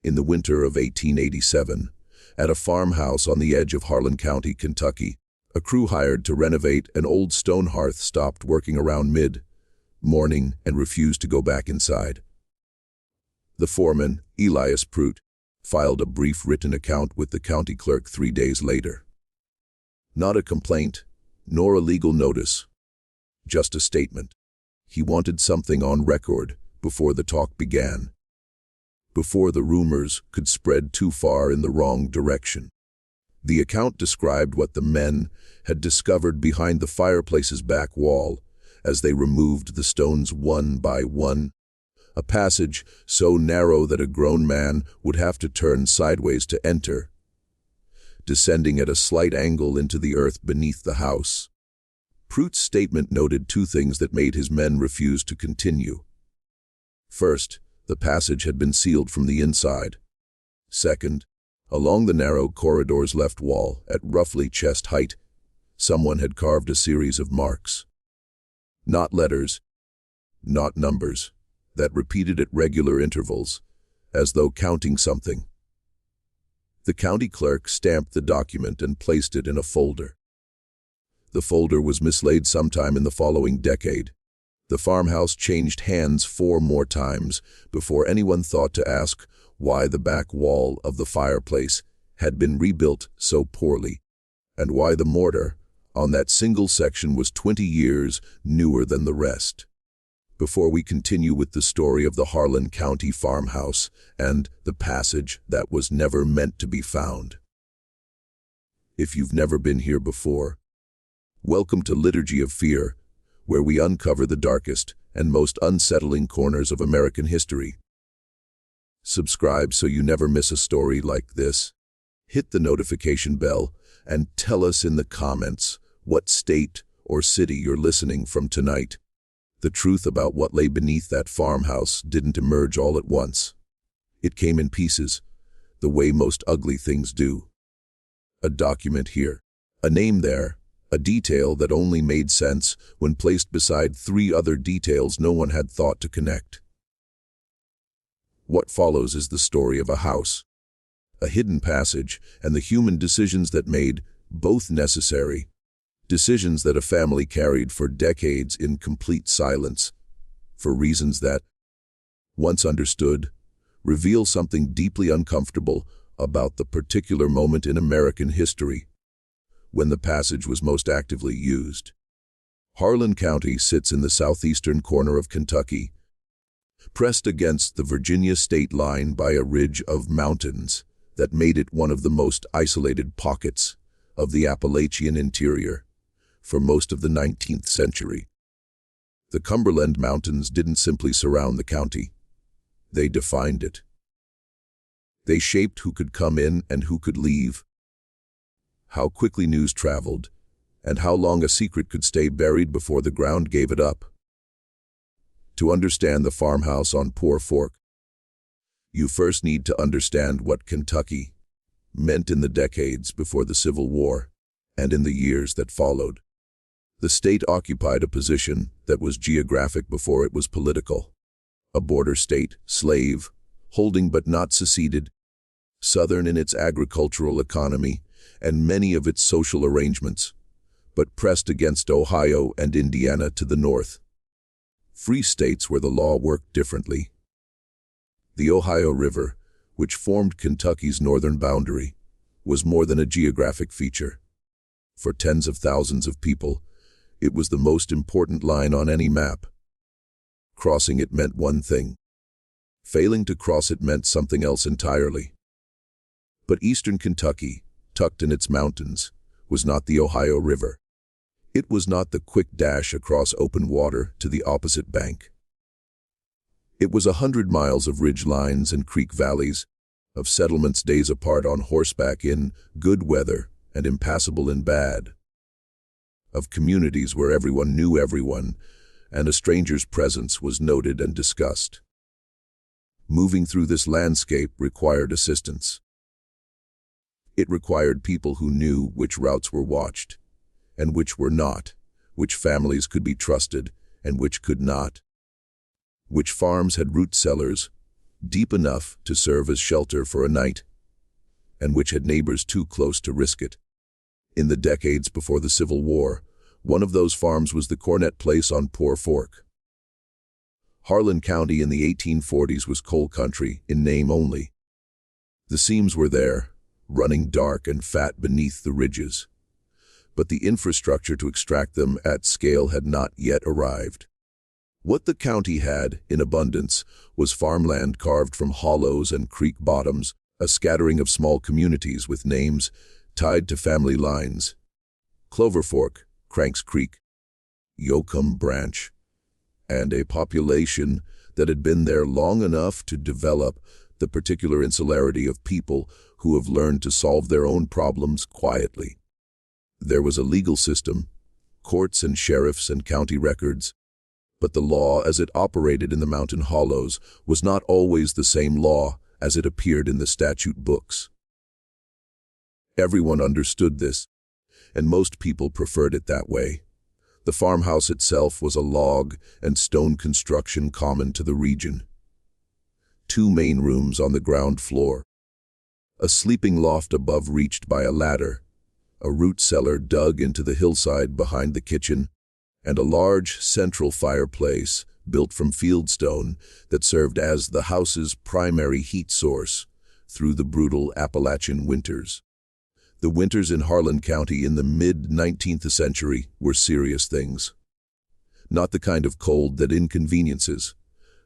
In the winter of 1887, at a farmhouse on the edge of Harlan County, Kentucky, a crew hired to renovate an old stone hearth stopped working around mid-morning and refused to go back inside. The foreman, Elias Prout, filed a brief written account with the county clerk 3 days later. Not a complaint, nor a legal notice, just a statement. He wanted something on record before the talk began, before the rumors could spread too far in the wrong direction. The account described what the men had discovered behind the fireplace's back wall as they removed the stones one by one, a passage so narrow that a grown man would have to turn sideways to enter, descending at a slight angle into the earth beneath the house. Prout's statement noted 2 things that made his men refuse to continue. First, the passage had been sealed from the inside. Second, along the narrow corridor's left wall, at roughly chest height, someone had carved a series of marks. Not letters, not numbers, that repeated at regular intervals, as though counting something. The county clerk stamped the document and placed it in a folder. The folder was mislaid sometime in the following decade. The farmhouse changed hands 4 more times before anyone thought to ask why the back wall of the fireplace had been rebuilt so poorly, and why the mortar on that single section was 20 years newer than the rest. Before we continue with the story of the Harlan County farmhouse and the passage that was never meant to be found. If you've never been here before, welcome to Liturgy of Fear, where we uncover the darkest and most unsettling corners of American history. Subscribe so you never miss a story like this. Hit the notification bell and tell us in the comments what state or city you're listening from tonight. The truth about what lay beneath that farmhouse didn't emerge all at once. It came in pieces, the way most ugly things do. A document here, a name there, a detail that only made sense when placed beside 3 other details no one had thought to connect. What follows is the story of a house, a hidden passage, and the human decisions that made both necessary, decisions that a family carried for decades in complete silence, for reasons that, once understood, reveal something deeply uncomfortable about the particular moment in American history when the passage was most actively used. Harlan County sits in the southeastern corner of Kentucky, pressed against the Virginia state line by a ridge of mountains that made it one of the most isolated pockets of the Appalachian interior for most of the 19th century. The Cumberland Mountains didn't simply surround the county. They defined it. They shaped who could come in and who could leave, how quickly news traveled, and how long a secret could stay buried before the ground gave it up. To understand the farmhouse on Poor Fork, you first need to understand what Kentucky meant in the decades before the Civil War and in the years that followed. The state occupied a position that was geographic before it was political. A border state, slave, holding but not seceded, southern in its agricultural economy and many of its social arrangements, but pressed against Ohio and Indiana to the north. Free states where the law worked differently. The Ohio River, which formed Kentucky's northern boundary, was more than a geographic feature. For tens of thousands of people, it was the most important line on any map. Crossing it meant one thing. Failing to cross it meant something else entirely. But eastern Kentucky, tucked in its mountains, was not the Ohio River. It was not the quick dash across open water to the opposite bank. It was 100 miles of ridge lines and creek valleys, of settlements days apart on horseback in good weather and impassable in bad, of communities where everyone knew everyone, and a stranger's presence was noted and discussed. Moving through this landscape required assistance. It required people who knew which routes were watched, and which were not, which families could be trusted, and which could not, which farms had root cellars, deep enough to serve as shelter for a night, and which had neighbors too close to risk it. In the decades before the Civil War, one of those farms was the Cornett place on Poor Fork. Harlan County in the 1840s was coal country, in name only. The seams were there, running dark and fat beneath the ridges, but the infrastructure to extract them at scale had not yet arrived. What the county had, in abundance, was farmland carved from hollows and creek bottoms, a scattering of small communities with names tied to family lines: Clover Fork, Cranks Creek, Yoakum Branch, and a population that had been there long enough to develop the particular insularity of people who have learned to solve their own problems quietly. There was a legal system, courts and sheriffs and county records, but the law as it operated in the mountain hollows was not always the same law as it appeared in the statute books. Everyone understood this, and most people preferred it that way. The farmhouse itself was a log and stone construction common to the region. 2 main rooms on the ground floor, a sleeping loft above reached by a ladder, a root cellar dug into the hillside behind the kitchen, and a large central fireplace built from fieldstone that served as the house's primary heat source through the brutal Appalachian winters. The winters in Harlan County in the mid-19th century were serious things. Not the kind of cold that inconveniences,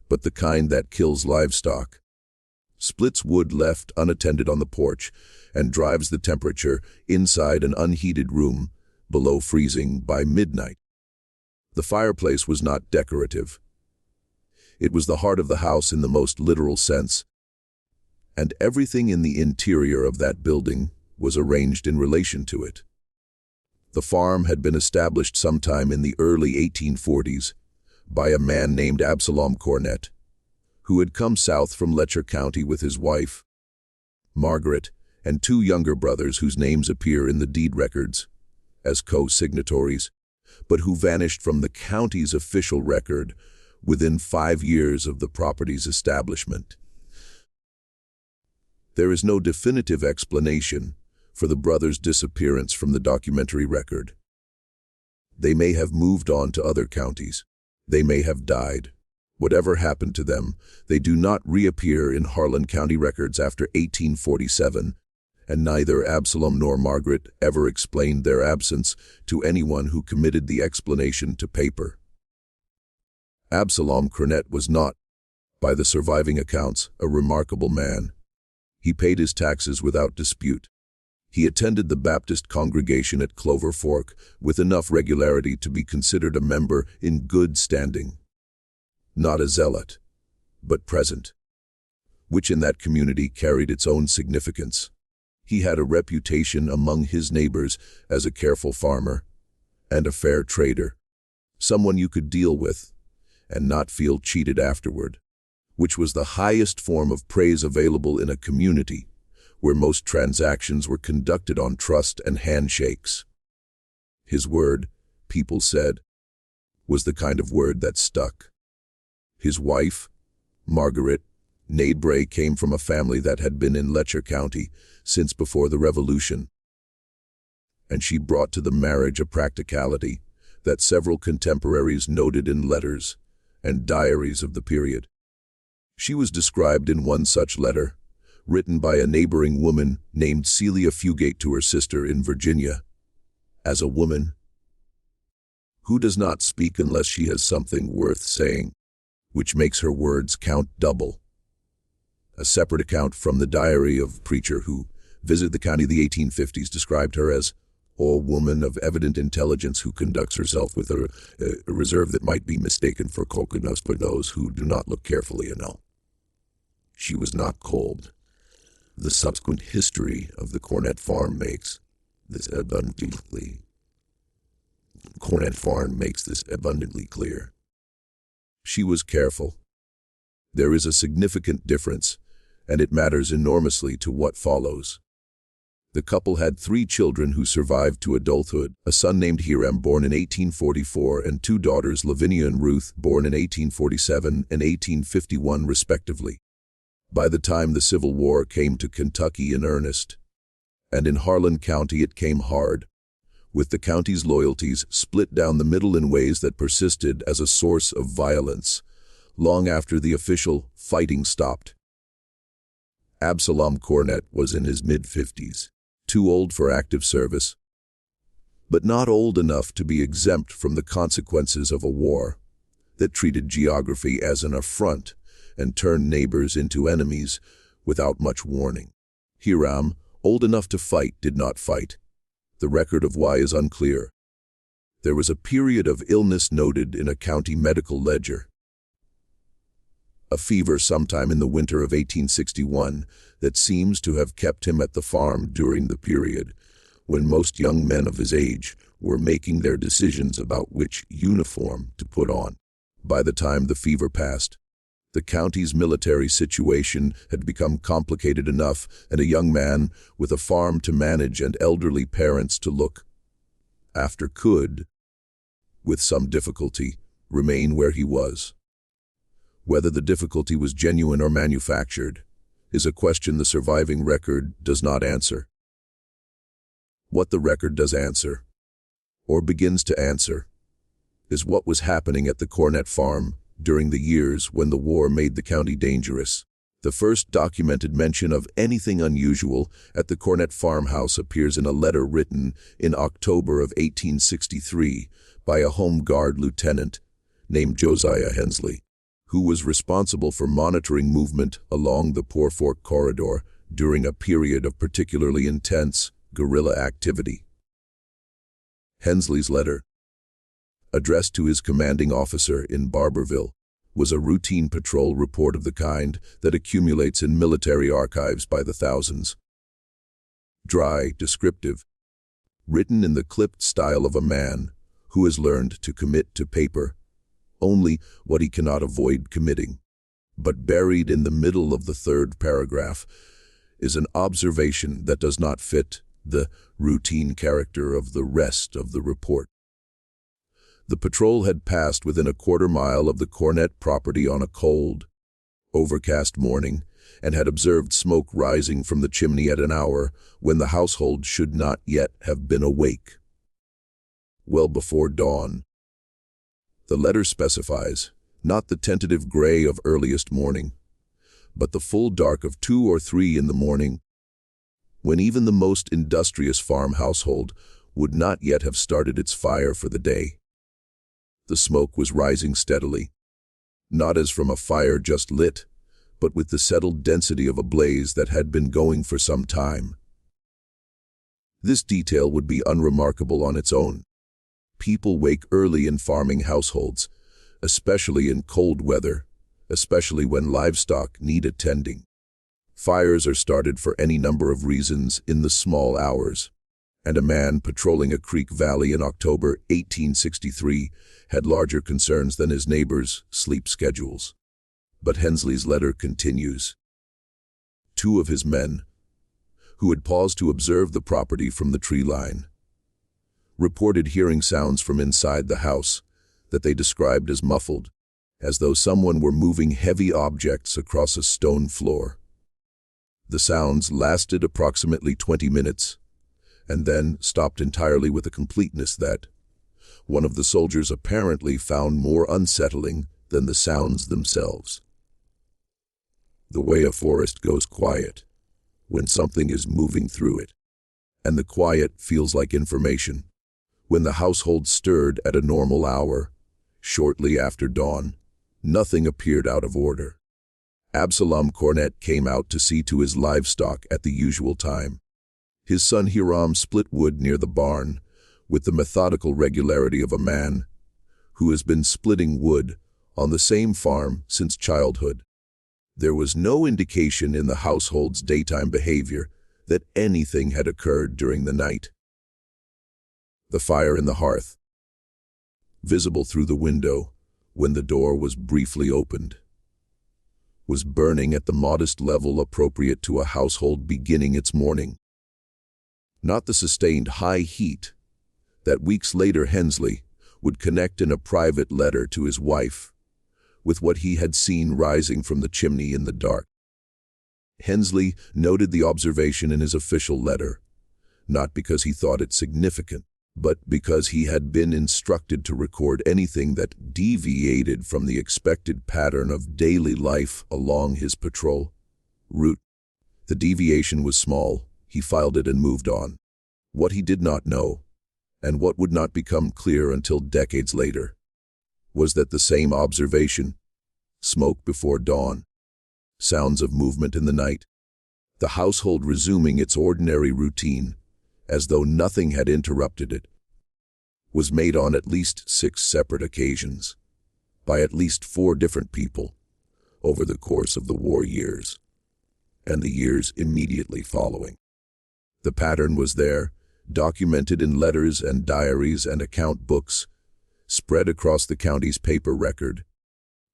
but the kind that kills livestock. Splits wood left unattended on the porch and drives the temperature inside an unheated room below freezing by midnight. The fireplace was not decorative. It was the heart of the house in the most literal sense, and everything in the interior of that building was arranged in relation to it. The farm had been established sometime in the early 1840s by a man named Absalom Cornett, who had come south from Letcher County with his wife, Margaret, and 2 younger brothers whose names appear in the deed records as co-signatories, but who vanished from the county's official record within 5 years of the property's establishment. There is no definitive explanation for the brothers' disappearance from the documentary record. They may have moved on to other counties. They may have died. Whatever happened to them, they do not reappear in Harlan County records after 1847, and neither Absalom nor Margaret ever explained their absence to anyone who committed the explanation to paper. Absalom Cornett was not, by the surviving accounts, a remarkable man. He paid his taxes without dispute. He attended the Baptist congregation at Clover Fork with enough regularity to be considered a member in good standing. Not a zealot, but present, which in that community carried its own significance. He had a reputation among his neighbors as a careful farmer and a fair trader, someone you could deal with and not feel cheated afterward, which was the highest form of praise available in a community where most transactions were conducted on trust and handshakes. His word, people said, was the kind of word that stuck. His wife, Margaret Nadebray, came from a family that had been in Letcher County since before the Revolution, and she brought to the marriage a practicality that several contemporaries noted in letters and diaries of the period. She was described in one such letter, written by a neighboring woman named Celia Fugate to her sister in Virginia, as a woman who does not speak unless she has something worth saying, which makes her words count double. A separate account from the diary of a preacher who visited the county in the 1850s described her as a woman of evident intelligence who conducts herself with a reserve that might be mistaken for coldness by those who do not look carefully enough. She was not cold. The subsequent history of the Cornett farm makes this abundantly clear. She was careful. There is a significant difference, and it matters enormously to what follows. The couple had 3 children who survived to adulthood, a son named Hiram, born in 1844, and 2 daughters, Lavinia and Ruth, born in 1847 and 1851 respectively. By the time the Civil War came to Kentucky in earnest, and in Harlan County it came hard, with the county's loyalties split down the middle in ways that persisted as a source of violence, long after the official fighting stopped. Absalom Cornett was in his mid-50s, too old for active service, but not old enough to be exempt from the consequences of a war that treated geography as an affront and turned neighbors into enemies without much warning. Hiram, old enough to fight, did not fight. The record of why is unclear. There was a period of illness noted in a county medical ledger. A fever sometime in the winter of 1861 that seems to have kept him at the farm during the period when most young men of his age were making their decisions about which uniform to put on. By the time the fever passed, the county's military situation had become complicated enough, and a young man with a farm to manage and elderly parents to look after could, with some difficulty, remain where he was. Whether the difficulty was genuine or manufactured is a question the surviving record does not answer. What the record does answer, or begins to answer, is what was happening at the Cornett farm during the years when the war made the county dangerous. The first documented mention of anything unusual at the Cornett farmhouse appears in a letter written in October of 1863 by a Home Guard lieutenant named Josiah Hensley, who was responsible for monitoring movement along the Poor Fork corridor during a period of particularly intense guerrilla activity. Hensley's letter, addressed to his commanding officer in Barberville, was a routine patrol report of the kind that accumulates in military archives by the thousands. Dry, descriptive, written in the clipped style of a man who has learned to commit to paper only what he cannot avoid committing. But buried in the middle of the third paragraph is an observation that does not fit the routine character of the rest of the report. The patrol had passed within a quarter-mile of the Cornett property on a cold, overcast morning and had observed smoke rising from the chimney at an hour when the household should not yet have been awake. Well before dawn. The letter specifies not the tentative gray of earliest morning, but the full dark of 2 or 3 in the morning, when even the most industrious farm household would not yet have started its fire for the day. The smoke was rising steadily, not as from a fire just lit, but with the settled density of a blaze that had been going for some time. This detail would be unremarkable on its own. People wake early in farming households, especially in cold weather, especially when livestock need attending. Fires are started for any number of reasons in the small hours, and a man patrolling a creek valley in October 1863 had larger concerns than his neighbors' sleep schedules. But Hensley's letter continues. 2 of his men, who had paused to observe the property from the tree line, reported hearing sounds from inside the house that they described as muffled, as though someone were moving heavy objects across a stone floor. The sounds lasted approximately 20 minutes, and then stopped entirely with a completeness that one of the soldiers apparently found more unsettling than the sounds themselves. The way a forest goes quiet when something is moving through it, and the quiet feels like information. When the household stirred at a normal hour, shortly after dawn, nothing appeared out of order. Absalom Cornett came out to see to his livestock at the usual time. His son Hiram split wood near the barn with the methodical regularity of a man who has been splitting wood on the same farm since childhood. There was no indication in the household's daytime behavior that anything had occurred during the night. The fire in the hearth, visible through the window when the door was briefly opened, was burning at the modest level appropriate to a household beginning its morning. Not the sustained high heat that weeks later Hensley would connect in a private letter to his wife with what he had seen rising from the chimney in the dark. Hensley noted the observation in his official letter, not because he thought it significant, but because he had been instructed to record anything that deviated from the expected pattern of daily life along his patrol route. The deviation was small. He filed it and moved on. What he did not know, and what would not become clear until decades later, was that the same observation, smoke before dawn, sounds of movement in the night, the household resuming its ordinary routine, as though nothing had interrupted it, was made on at least 6 separate occasions, by at least 4 different people, over the course of the war years, and the years immediately following. The pattern was there, documented in letters and diaries and account books, spread across the county's paper record,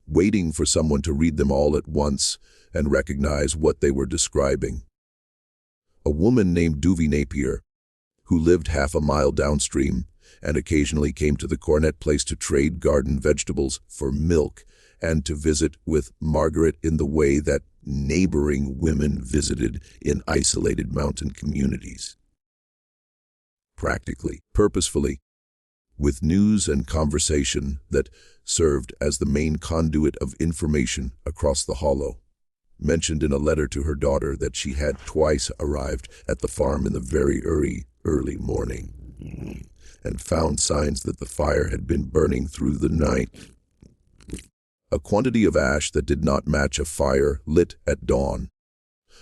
waiting for someone to read them all at once and recognize what they were describing. A woman named Duvie Napier, who lived half a mile downstream and occasionally came to the Cornett place to trade garden vegetables for milk and to visit with Margaret in the way that neighboring women visited in isolated mountain communities. Practically, purposefully, with news and conversation that served as the main conduit of information across the hollow, mentioned in a letter to her daughter that she had twice arrived at the farm in the very early morning and found signs that the fire had been burning through the night. A quantity of ash that did not match a fire lit at dawn.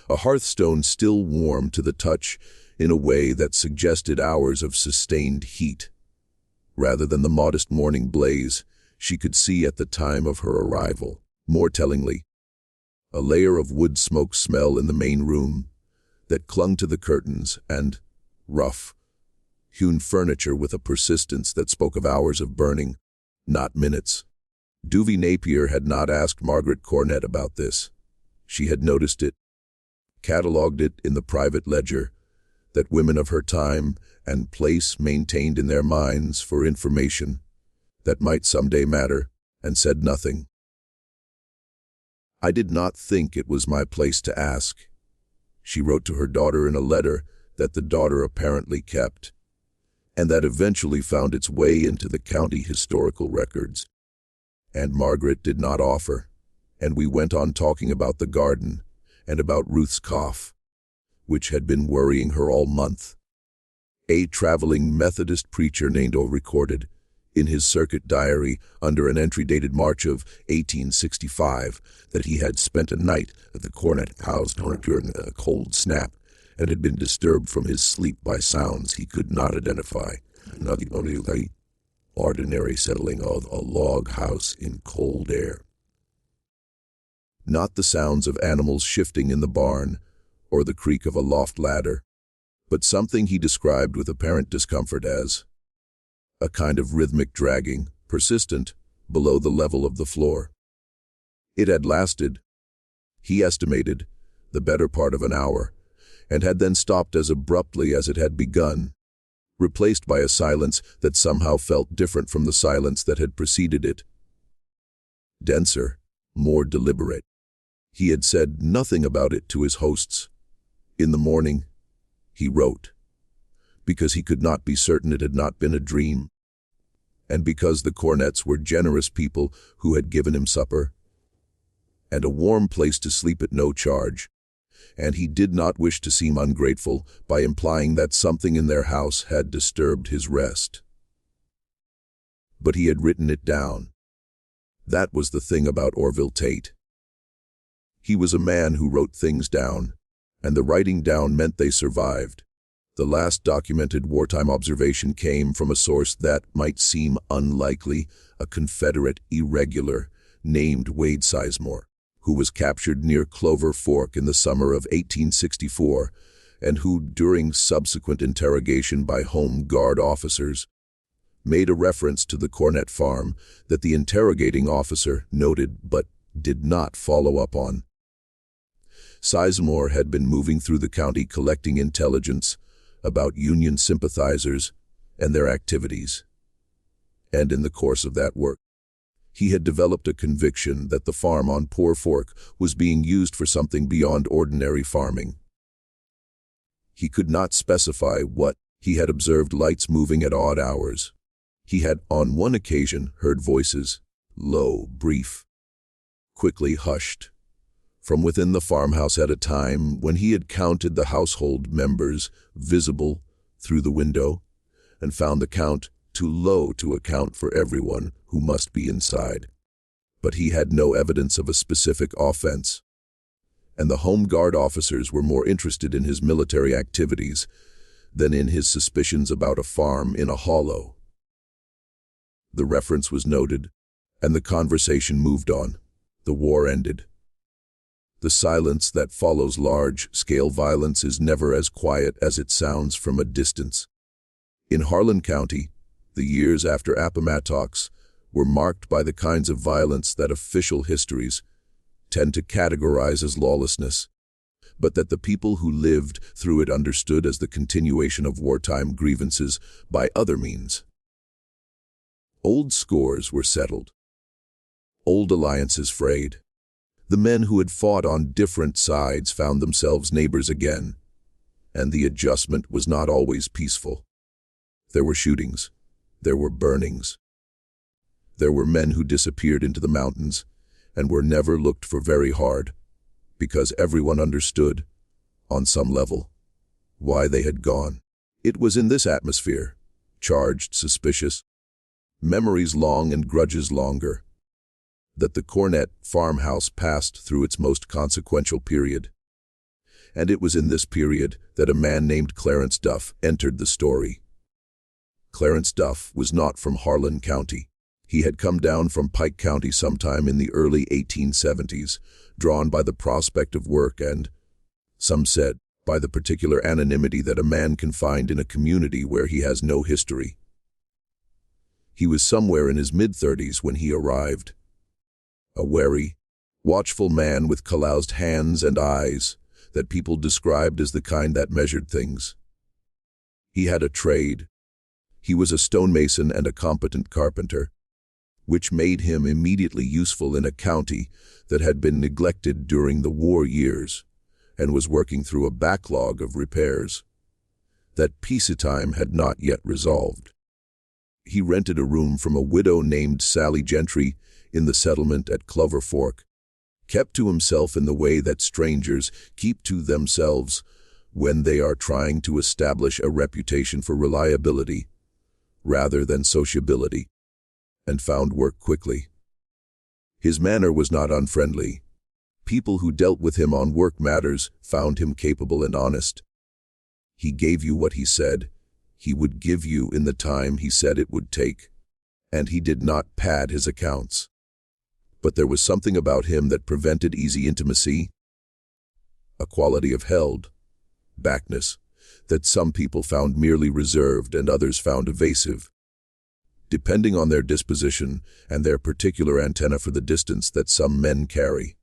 A hearthstone still warm to the touch in a way that suggested hours of sustained heat, rather than the modest morning blaze she could see at the time of her arrival. More tellingly, a layer of wood smoke smell in the main room that clung to the curtains and rough, hewn furniture with a persistence that spoke of hours of burning, not minutes. Duvie Napier had not asked Margaret Cornett about this. She had noticed it, catalogued it in the private ledger that women of her time and place maintained in their minds for information that might someday matter, and said nothing. "I did not think it was my place to ask," she wrote to her daughter in a letter that the daughter apparently kept, and that eventually found its way into the county historical records. And Margaret did not offer, and we went on talking about the garden and about Ruth's cough, which had been worrying her all month. A traveling Methodist preacher named O recorded, in his circuit diary under an entry dated March of 1865, that he had spent a night at the Cornett house during a cold snap and had been disturbed from his sleep by sounds he could not identify. Nothing only the ordinary settling of a log house in cold air. Not the sounds of animals shifting in the barn or the creak of a loft ladder, but something he described with apparent discomfort as a kind of rhythmic dragging, persistent, below the level of the floor. It had lasted, he estimated, the better part of an hour, and had then stopped as abruptly as it had begun, replaced by a silence that somehow felt different from the silence that had preceded it. Denser, more deliberate. He had said nothing about it to his hosts. In the morning, he wrote, because he could not be certain it had not been a dream, and because the Cornetts were generous people who had given him supper and a warm place to sleep at no charge, and he did not wish to seem ungrateful by implying that something in their house had disturbed his rest. But he had written it down. That was the thing about Orville Tate. He was a man who wrote things down, and the writing down meant they survived. The last documented wartime observation came from a source that might seem unlikely, a Confederate irregular named Wade Sizemore, who was captured near Clover Fork in the summer of 1864, and who, during subsequent interrogation by Home Guard officers, made a reference to the Cornett farm that the interrogating officer noted but did not follow up on. Sizemore had been moving through the county collecting intelligence about Union sympathizers and their activities, and in the course of that work, He had developed a conviction that the farm on Poor Fork was being used for something beyond ordinary farming. He could not specify what. He had observed lights moving at odd hours. He had, on one occasion, heard voices, low, brief, quickly hushed, from within the farmhouse at a time when he had counted the household members visible through the window and found the count too low to account for everyone who must be inside. But he had no evidence of a specific offense, and the Home Guard officers were more interested in his military activities than in his suspicions about a farm in a hollow. The reference was noted, and the conversation moved on. The war ended. The silence that follows large-scale violence is never as quiet as it sounds from a distance. In Harlan County, the years after Appomattox were marked by the kinds of violence that official histories tend to categorize as lawlessness, but that the people who lived through it understood as the continuation of wartime grievances by other means. Old scores were settled. Old alliances frayed. The men who had fought on different sides found themselves neighbors again, and the adjustment was not always peaceful. There were shootings. There were burnings. There were men who disappeared into the mountains and were never looked for very hard, because everyone understood, on some level, why they had gone. It was in this atmosphere, charged, suspicious, memories long and grudges longer, that the Cornett farmhouse passed through its most consequential period. And it was in this period that a man named Clarence Duff entered the story. Clarence Duff was not from Harlan County. He had come down from Pike County sometime in the early 1870s, drawn by the prospect of work and, some said, by the particular anonymity that a man can find in a community where he has no history. He was somewhere in his mid-30s when he arrived. A wary, watchful man with calloused hands and eyes that people described as the kind that measured things. He had a trade. He was a stonemason and a competent carpenter, which made him immediately useful in a county that had been neglected during the war years and was working through a backlog of repairs that peacetime had not yet resolved. He rented a room from a widow named Sally Gentry in the settlement at Clover Fork, kept to himself in the way that strangers keep to themselves when they are trying to establish a reputation for reliability rather than sociability, and found work quickly. His manner was not unfriendly. People who dealt with him on work matters found him capable and honest. He gave you what he said he would give you in the time he said it would take, and he did not pad his accounts. But there was something about him that prevented easy intimacy, a quality of held backness that some people found merely reserved and others found evasive, depending on their disposition and their particular antenna for the distance that some men carry.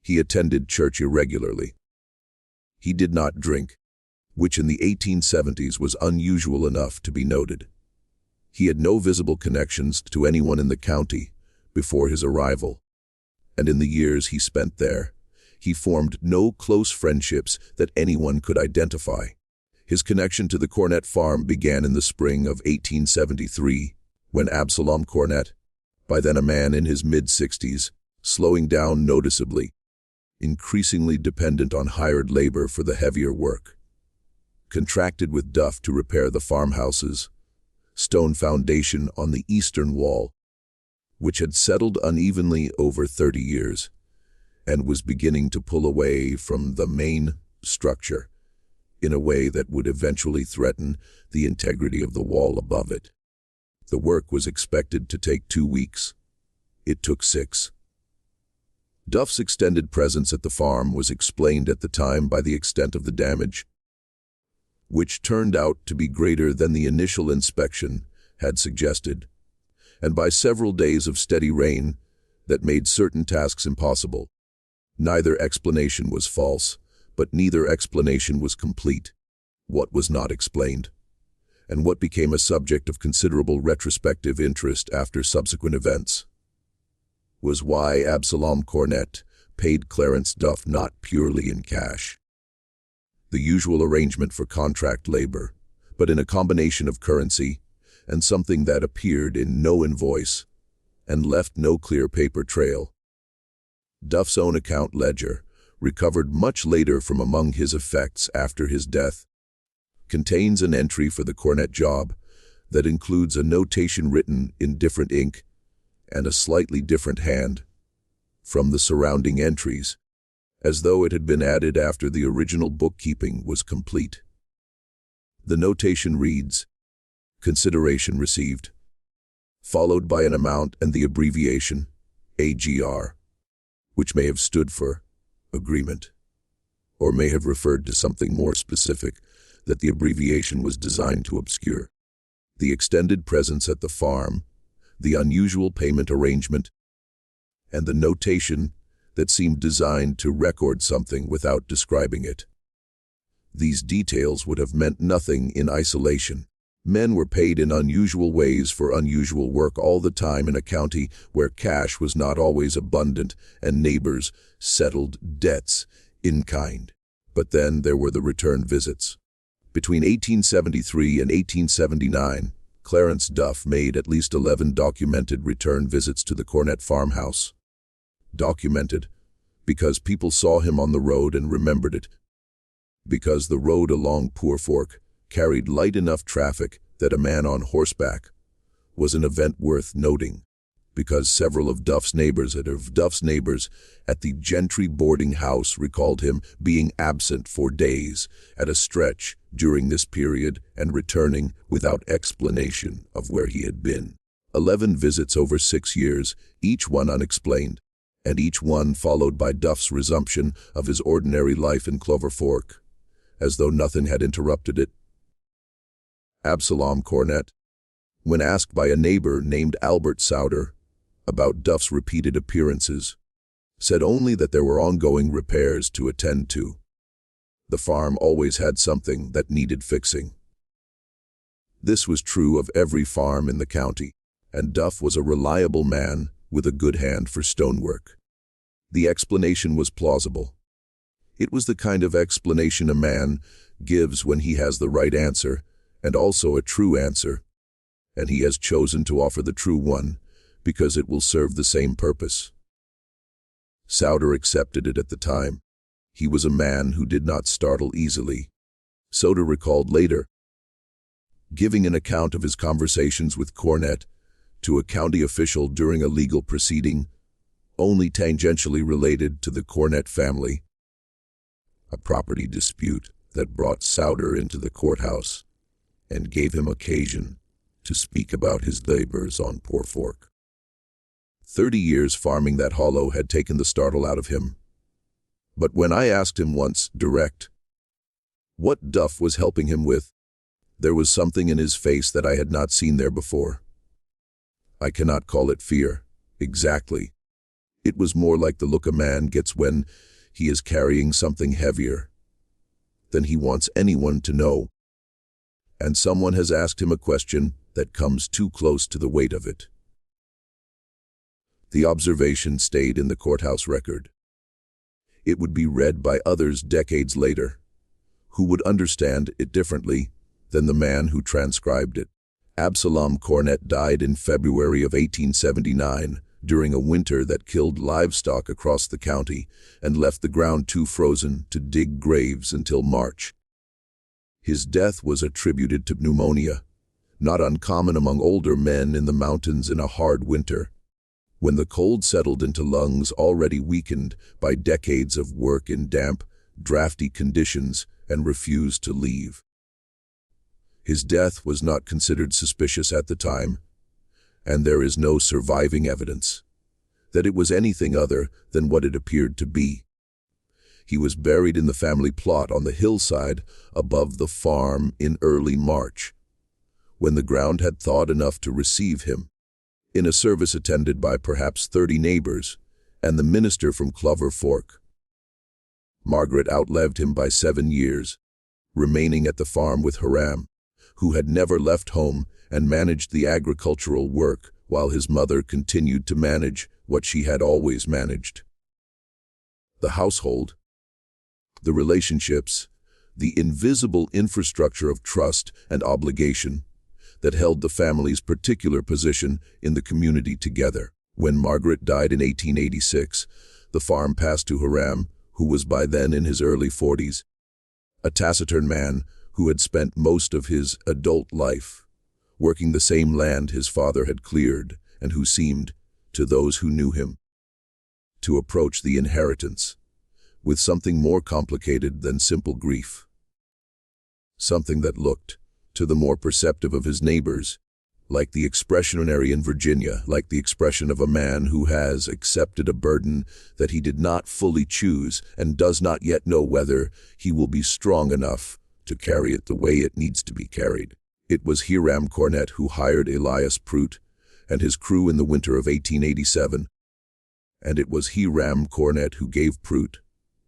He attended church irregularly. He did not drink, which in the 1870s was unusual enough to be noted. He had no visible connections to anyone in the county before his arrival, and in the years he spent there, he formed no close friendships that anyone could identify. His connection to the Cornett farm began in the spring of 1873, when Absalom Cornett, by then a man in his mid-60s, slowing down noticeably, increasingly dependent on hired labor for the heavier work, contracted with Duff to repair the farmhouse's stone foundation on the eastern wall, which had settled unevenly over 30 years and was beginning to pull away from the main structure in a way that would eventually threaten the integrity of the wall above it. The work was expected to take 2 weeks. It took 6. Duff's extended presence at the farm was explained at the time by the extent of the damage, which turned out to be greater than the initial inspection had suggested, and by several days of steady rain that made certain tasks impossible. Neither explanation was false, but neither explanation was complete. What was not explained, and what became a subject of considerable retrospective interest after subsequent events, was why Absalom Cornett paid Clarence Duff not purely in cash, the usual arrangement for contract labor, but in a combination of currency and something that appeared in no invoice and left no clear paper trail. Duff's own account ledger, recovered much later from among his effects after his death, contains an entry for the Cornett job that includes a notation written in different ink and a slightly different hand from the surrounding entries, as though it had been added after the original bookkeeping was complete. The notation reads, "Consideration received," followed by an amount and the abbreviation AGR, which may have stood for agreement, or may have referred to something more specific that the abbreviation was designed to obscure. The extended presence at the farm, the unusual payment arrangement, and the notation that seemed designed to record something without describing it. These details would have meant nothing in isolation. Men were paid in unusual ways for unusual work all the time in a county where cash was not always abundant and neighbors settled debts in kind. But then there were the return visits. Between 1873 and 1879, Clarence Duff made at least 11 documented return visits to the Cornett farmhouse. Documented because people saw him on the road and remembered it. Because the road along Poor Fork carried light enough traffic that a man on horseback was an event worth noting. Because several of Duff's neighbors at the Gentry boarding house recalled him being absent for days at a stretch during this period and returning without explanation of where he had been. 11 visits over 6 years, each one unexplained, and each one followed by Duff's resumption of his ordinary life in Clover Fork, as though nothing had interrupted it. Absalom Cornett, when asked by a neighbor named Albert Souder about Duff's repeated appearances, said only that there were ongoing repairs to attend to. The farm always had something that needed fixing. This was true of every farm in the county, and Duff was a reliable man with a good hand for stonework. The explanation was plausible. It was the kind of explanation a man gives when he has the right answer, and also a true answer, and he has chosen to offer the true one because it will serve the same purpose. Souder accepted it at the time. He was a man who did not startle easily. Souder recalled later, giving an account of his conversations with Cornett to a county official during a legal proceeding, only tangentially related to the Cornett family, a property dispute that brought Souder into the courthouse and gave him occasion to speak about his labors on Poor Fork. 30 years farming that hollow had taken the startle out of him. But when I asked him once, direct, what Duff was helping him with, there was something in his face that I had not seen there before. I cannot call it fear, exactly. It was more like the look a man gets when he is carrying something heavier than he wants anyone to know, and someone has asked him a question that comes too close to the weight of it. The observation stayed in the courthouse record. It would be read by others decades later, who would understand it differently than the man who transcribed it. Absalom Cornett died in February of 1879 during a winter that killed livestock across the county and left the ground too frozen to dig graves until March. His death was attributed to pneumonia, not uncommon among older men in the mountains in a hard winter, when the cold settled into lungs already weakened by decades of work in damp, drafty conditions and refused to leave. His death was not considered suspicious at the time, and there is no surviving evidence that it was anything other than what it appeared to be. He was buried in the family plot on the hillside above the farm in early March, when the ground had thawed enough to receive him, in a service attended by perhaps 30 neighbors and the minister from Clover Fork. Margaret outlived him by 7 years, remaining at the farm with Hiram, who had never left home and managed the agricultural work while his mother continued to manage what she had always managed. The household, the relationships, the invisible infrastructure of trust and obligation that held the family's particular position in the community together. When Margaret died in 1886, the farm passed to Hiram, who was by then in his early 40s, a taciturn man who had spent most of his adult life working the same land his father had cleared, and who seemed, to those who knew him, to approach the inheritance with something more complicated than simple grief. Something that looked, to the more perceptive of his neighbors, like the expressionary in Virginia, like the expression of a man who has accepted a burden that he did not fully choose and does not yet know whether he will be strong enough to carry it the way it needs to be carried. It was Hiram Cornett who hired Elias Prout and his crew in the winter of 1887, and it was Hiram Cornett who gave Prout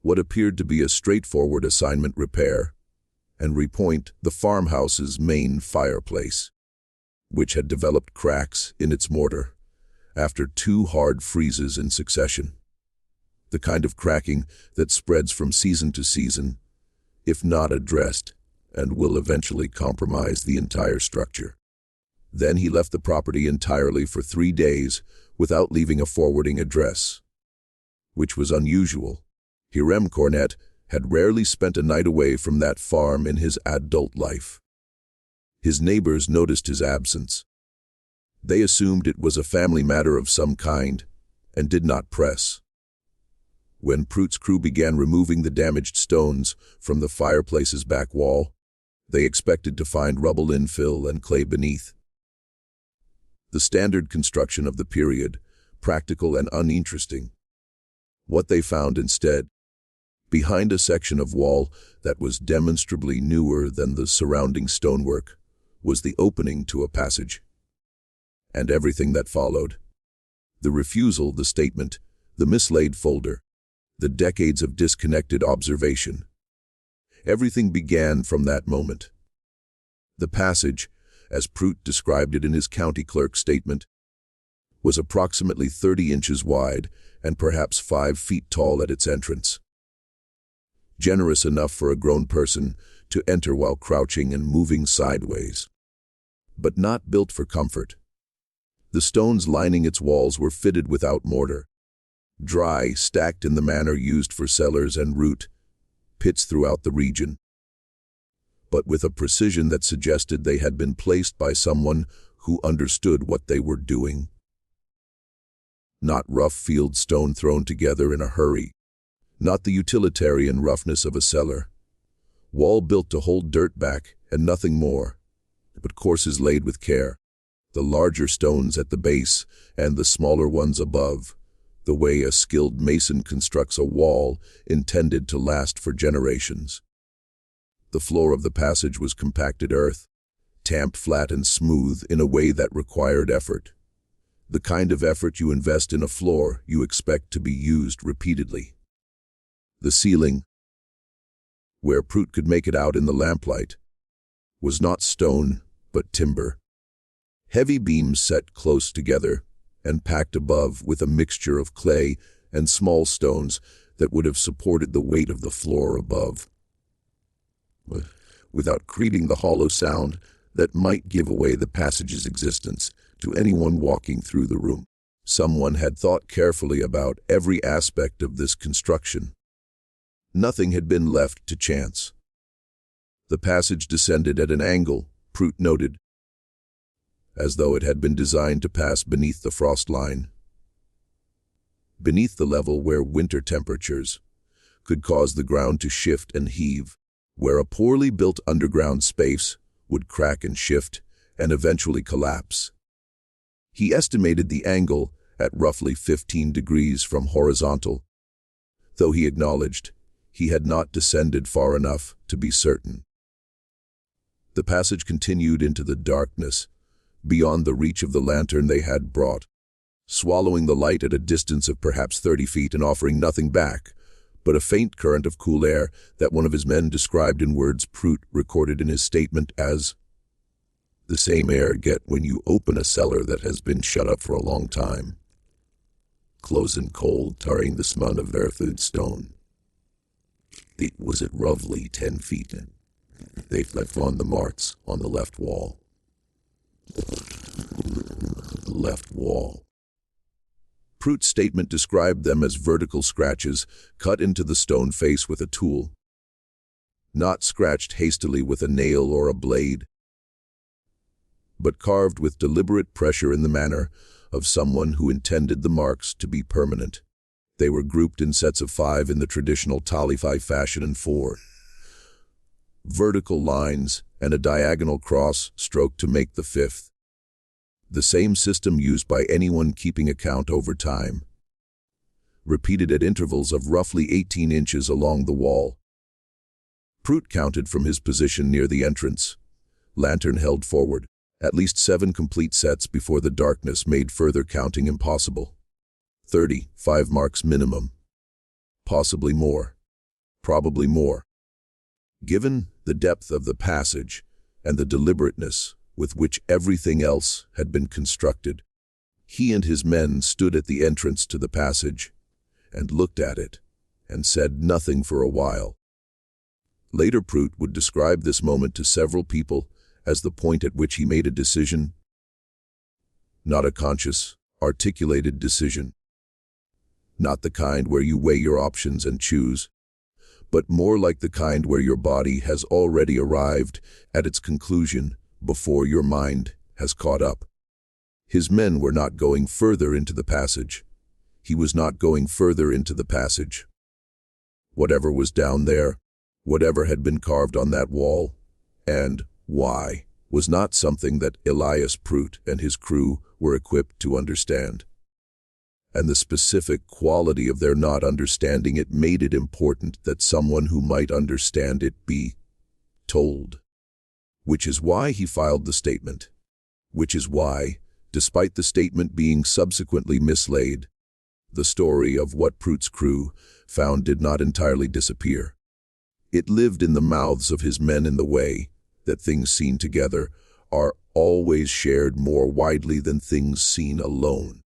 what appeared to be a straightforward assignment: repair and repoint the farmhouse's main fireplace, which had developed cracks in its mortar after 2 hard freezes in succession. The kind of cracking that spreads from season to season, if not addressed, and will eventually compromise the entire structure. Then he left the property entirely for 3 days without leaving a forwarding address, which was unusual. Hiram Cornett had rarely spent a night away from that farm in his adult life. His neighbors noticed his absence. They assumed it was a family matter of some kind and did not press. When Prout's crew began removing the damaged stones from the fireplace's back wall, they expected to find rubble infill and clay beneath. The standard construction of the period, practical and uninteresting. What they found instead, behind a section of wall that was demonstrably newer than the surrounding stonework, was the opening to a passage. And everything that followed. The refusal, the statement, the mislaid folder, the decades of disconnected observation. Everything began from that moment. The passage, as Prout described it in his county clerk's statement, was approximately 30 inches wide and perhaps 5 feet tall at its entrance. Generous enough for a grown person to enter while crouching and moving sideways, but not built for comfort. The stones lining its walls were fitted without mortar, dry, stacked in the manner used for cellars and root pits throughout the region, but with a precision that suggested they had been placed by someone who understood what they were doing. Not rough field stone thrown together in a hurry, not the utilitarian roughness of a cellar. Wall built to hold dirt back and nothing more, but courses laid with care, the larger stones at the base and the smaller ones above, the way a skilled mason constructs a wall intended to last for generations. The floor of the passage was compacted earth, tamped flat and smooth in a way that required effort. The kind of effort you invest in a floor you expect to be used repeatedly. The ceiling, where Prout could make it out in the lamplight, was not stone, but timber. Heavy beams set close together and packed above with a mixture of clay and small stones that would have supported the weight of the floor above, without creating the hollow sound that might give away the passage's existence to anyone walking through the room. Someone had thought carefully about every aspect of this construction. Nothing had been left to chance. The passage descended at an angle, Prout noted, as though it had been designed to pass beneath the frost line, beneath the level where winter temperatures could cause the ground to shift and heave, where a poorly built underground space would crack and shift and eventually collapse. He estimated the angle at roughly 15 degrees from horizontal, though he acknowledged he had not descended far enough to be certain. The passage continued into the darkness, beyond the reach of the lantern they had brought, swallowing the light at a distance of perhaps 30 feet and offering nothing back but a faint current of cool air that one of his men described in words Prout recorded in his statement as The same air get when you open a cellar that has been shut up for a long time. Close and cold, tarring the smell of earth and stone. It was at roughly 10 feet. They left on the marks on the left wall. The left wall. Prute's statement described them as vertical scratches cut into the stone face with a tool, not scratched hastily with a nail or a blade, but carved with deliberate pressure in the manner of someone who intended the marks to be permanent. They were grouped in sets of 5 in the traditional Talify fashion and 4 vertical lines and a diagonal cross stroke to make the 5th. The same system used by anyone keeping account over time, repeated at intervals of roughly 18 inches along the wall. Prute counted from his position near the entrance, lantern held forward, at least 7 complete sets before the darkness made further counting impossible. 35 marks minimum. Possibly more. Probably more. Given the depth of the passage and the deliberateness with which everything else had been constructed, he and his men stood at the entrance to the passage and looked at it and said nothing for a while. Later Prute would describe this moment to several people as the point at which he made a decision, not a conscious, articulated decision, not the kind where you weigh your options and choose, but more like the kind where your body has already arrived at its conclusion before your mind has caught up. His men were not going further into the passage. He was not going further into the passage. Whatever was down there, whatever had been carved on that wall, and why, was not something that Elias Prute and his crew were equipped to understand. And the specific quality of their not understanding it made it important that someone who might understand it be told. Which is why he filed the statement. Which is why, despite the statement being subsequently mislaid, the story of what Prute's crew found did not entirely disappear. It lived in the mouths of his men in the way that things seen together are always shared more widely than things seen alone.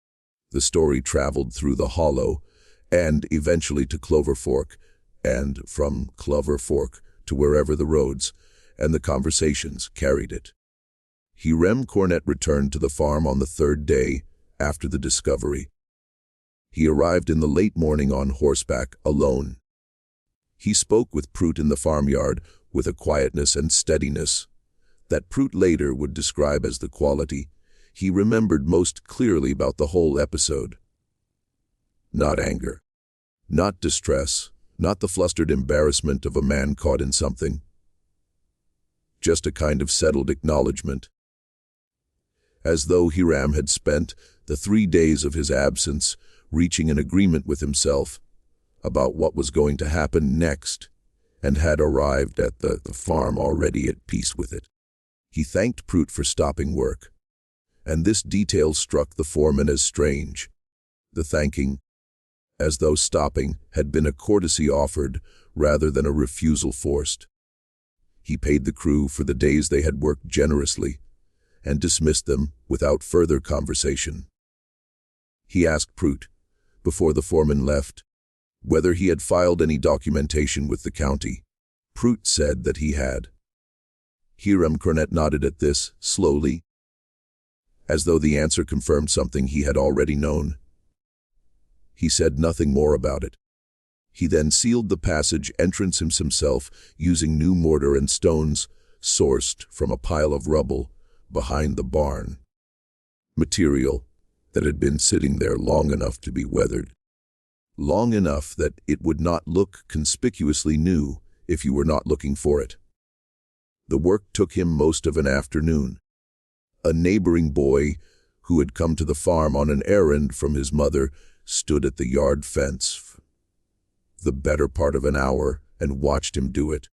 The story traveled through the hollow and eventually to Clover Fork, and from Clover Fork to wherever the roads and the conversations carried it. Harlan Cornett returned to the farm on the 3rd day after the discovery. He arrived in the late morning on horseback, alone. He spoke with Prute in the farmyard with a quietness and steadiness that Prute later would describe as the quality he remembered most clearly about the whole episode. Not anger, not distress, not the flustered embarrassment of a man caught in something. Just a kind of settled acknowledgement. As though Hiram had spent the 3 days of his absence reaching an agreement with himself about what was going to happen next, and had arrived at the farm already at peace with it. He thanked Prute for stopping work, and this detail struck the foreman as strange. The thanking, as though stopping had been a courtesy offered rather than a refusal forced. He paid the crew for the days they had worked generously, and dismissed them without further conversation. He asked Prute, before the foreman left, whether he had filed any documentation with the county. Prute said that he had. Harlan Cornett nodded at this, slowly, as though the answer confirmed something he had already known. He said nothing more about it. He then sealed the passage entrance himself using new mortar and stones sourced from a pile of rubble behind the barn. Material that had been sitting there long enough to be weathered. Long enough that it would not look conspicuously new if you were not looking for it. The work took him most of an afternoon. A neighboring boy who had come to the farm on an errand from his mother stood at the yard fence the better part of an hour and watched him do it.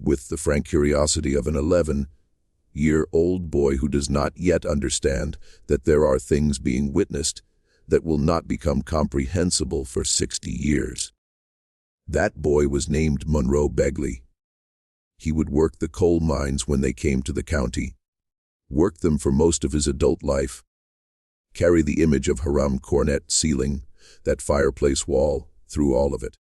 With the frank curiosity of an 11-year-old boy who does not yet understand that there are things being witnessed that will not become comprehensible for 60 years. That boy was named Monroe Begley. He would work the coal mines when they came to the county, worked them for most of his adult life, carry the image of Hiram Cornett ceiling, that fireplace wall, through all of it.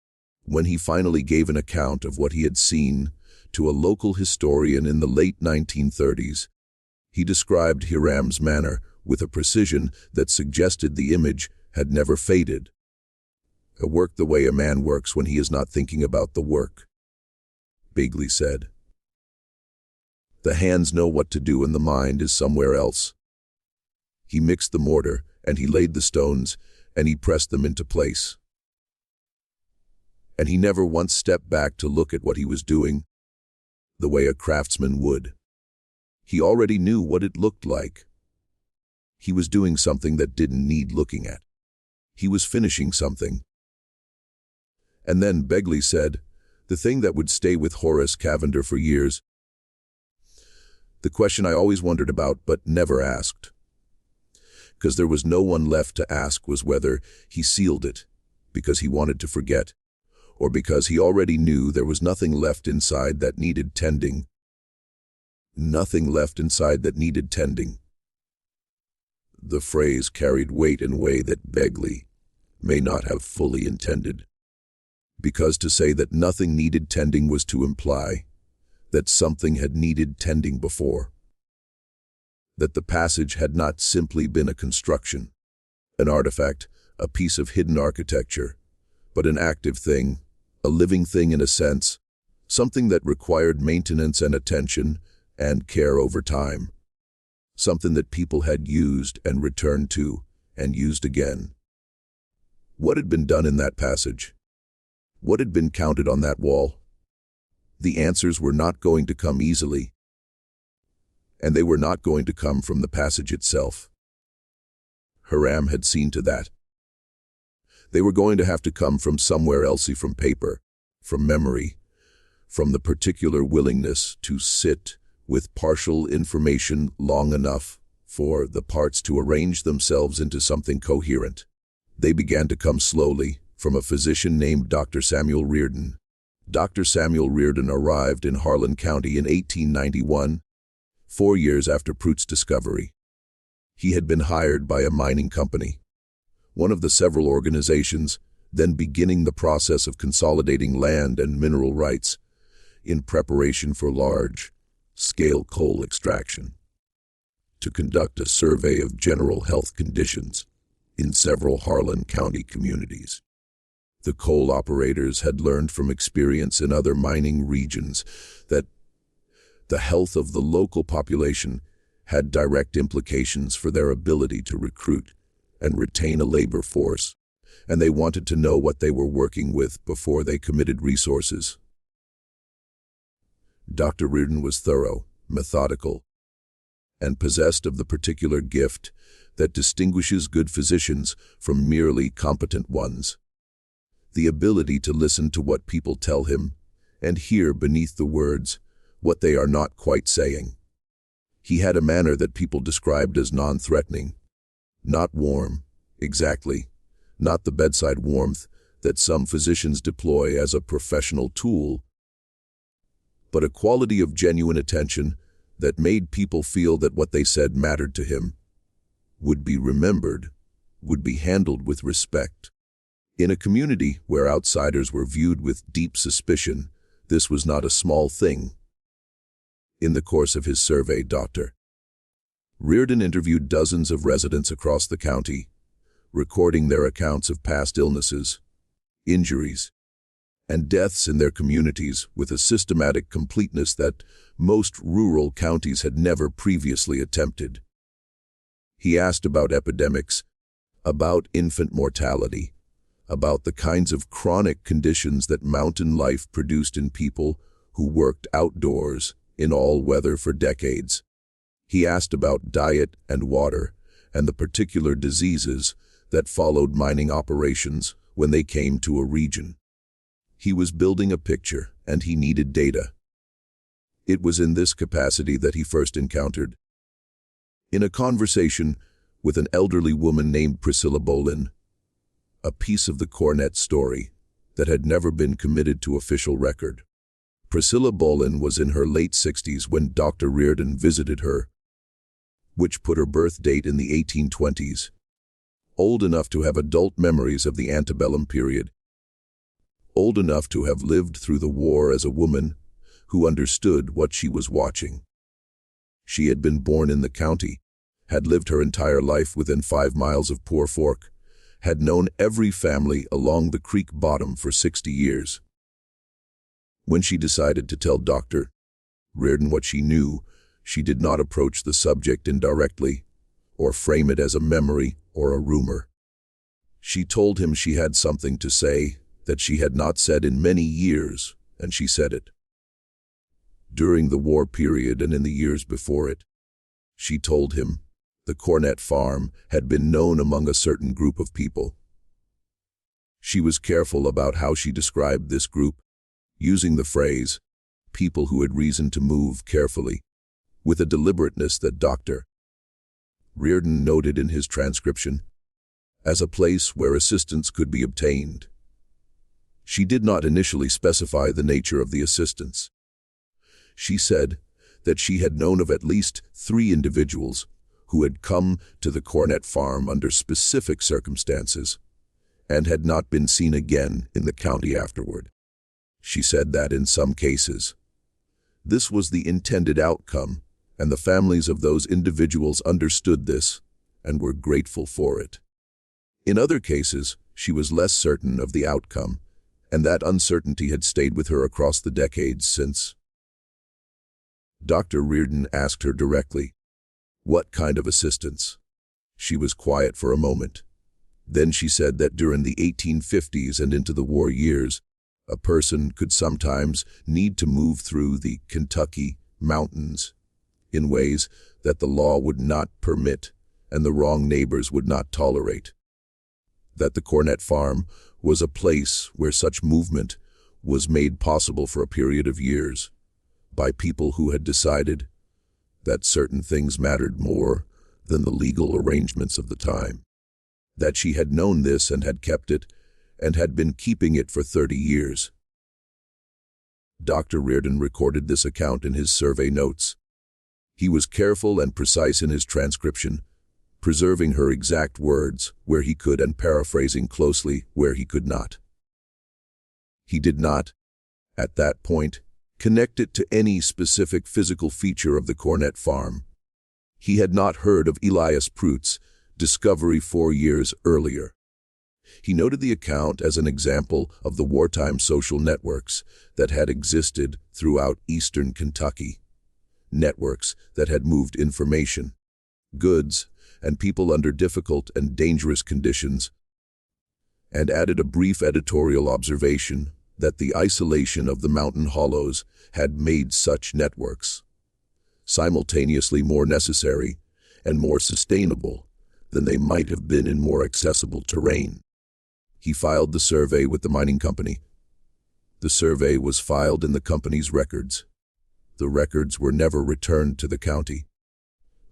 When he finally gave an account of what he had seen to a local historian in the late 1930s, he described Hiram's manner with a precision that suggested the image had never faded. "It worked the way a man works when he is not thinking about the work," Begley said. "The hands know what to do and the mind is somewhere else." He mixed the mortar, and he laid the stones, and he pressed them into place. And he never once stepped back to look at what he was doing, the way a craftsman would. He already knew what it looked like. He was doing something that didn't need looking at. He was finishing something. And then Begley said, the thing that would stay with Horace Cavender for years, the question I always wondered about but never asked, because there was no one left to ask, was whether he sealed it because he wanted to forget, or because he already knew there was nothing left inside that needed tending. Nothing left inside that needed tending. The phrase carried weight in a way that Begley may not have fully intended, because to say that nothing needed tending was to imply that something had needed tending before, that the passage had not simply been a construction, an artifact, a piece of hidden architecture, but an active thing, a living thing in a sense, something that required maintenance and attention and care over time, something that people had used and returned to and used again. What had been done in that passage? What had been counted on that wall? The answers were not going to come easily, and they were not going to come from the passage itself. Hiram had seen to that. They were going to have to come from somewhere else, from paper, from memory, from the particular willingness to sit with partial information long enough for the parts to arrange themselves into something coherent. They began to come slowly from a physician named Dr. Samuel Reardon. Dr. Samuel Reardon arrived in Harlan County in 1891, 4 years after Prout's discovery. He had been hired by a mining company, one of the several organizations then beginning the process of consolidating land and mineral rights in preparation for large-scale coal extraction, to conduct a survey of general health conditions in several Harlan County communities. The coal operators had learned from experience in other mining regions that the health of the local population had direct implications for their ability to recruit and retain a labor force, and they wanted to know what they were working with before they committed resources. Dr. Reardon was thorough, methodical, and possessed of the particular gift that distinguishes good physicians from merely competent ones: the ability to listen to what people tell him and hear beneath the words what they are not quite saying. He had a manner that people described as non-threatening, not warm, exactly, not the bedside warmth that some physicians deploy as a professional tool, but a quality of genuine attention that made people feel that what they said mattered to him, would be remembered, would be handled with respect. In a community where outsiders were viewed with deep suspicion, this was not a small thing. In the course of his survey, Dr. Reardon interviewed dozens of residents across the county, recording their accounts of past illnesses, injuries, and deaths in their communities with a systematic completeness that most rural counties had never previously attempted. He asked about epidemics, about infant mortality, about the kinds of chronic conditions that mountain life produced in people who worked outdoors in all weather for decades. He asked about diet and water and the particular diseases that followed mining operations when they came to a region. He was building a picture, and he needed data. It was in this capacity that he first encountered, in a conversation with an elderly woman named Priscilla Bolin, a piece of the Cornett story that had never been committed to official record. Priscilla Bolin was in her late 60s when Dr. Reardon visited her which put her birth date in the 1820s, old enough to have adult memories of the antebellum period, old enough to have lived through the war as a woman who understood what she was watching. She had been born in the county, had lived her entire life within 5 miles of Poor Fork, had known every family along the creek bottom for 60 years. When she decided to tell Dr. Reardon what she knew, she did not approach the subject indirectly or frame it as a memory or a rumor. She told him she had something to say that she had not said in many years, and she said it. During the war period and in the years before it, she told him the Cornett farm had been known among a certain group of people. She was careful about how she described this group, using the phrase, people who had reason to move carefully, with a deliberateness that Dr. Reardon noted in his transcription, as a place where assistance could be obtained. She did not initially specify the nature of the assistance. She said that she had known of at least 3 individuals who had come to the Cornett farm under specific circumstances and had not been seen again in the county afterward. She said that in some cases, this was the intended outcome, and the families of those individuals understood this and were grateful for it. In other cases, she was less certain of the outcome, and that uncertainty had stayed with her across the decades since. Dr. Reardon asked her directly, what kind of assistance? She was quiet for a moment. Then she said that during the 1850s and into the war years, a person could sometimes need to move through the Kentucky mountains in ways that the law would not permit and the wrong neighbors would not tolerate. That the Cornett farm was a place where such movement was made possible for a period of years by people who had decided that certain things mattered more than the legal arrangements of the time. That she had known this and had kept it, and had been keeping it for 30 years. Dr. Reardon recorded this account in his survey notes. He was careful and precise in his transcription, preserving her exact words where he could and paraphrasing closely where he could not. He did not, at that point, connect it to any specific physical feature of the Cornett farm. He had not heard of Elias Pruitt's discovery 4 years earlier. He noted the account as an example of the wartime social networks that had existed throughout eastern Kentucky, networks that had moved information, goods, and people under difficult and dangerous conditions, and added a brief editorial observation that the isolation of the mountain hollows had made such networks simultaneously more necessary and more sustainable than they might have been in more accessible terrain. He filed the survey with the mining company. The survey was filed in the company's records. The records were never returned to the county.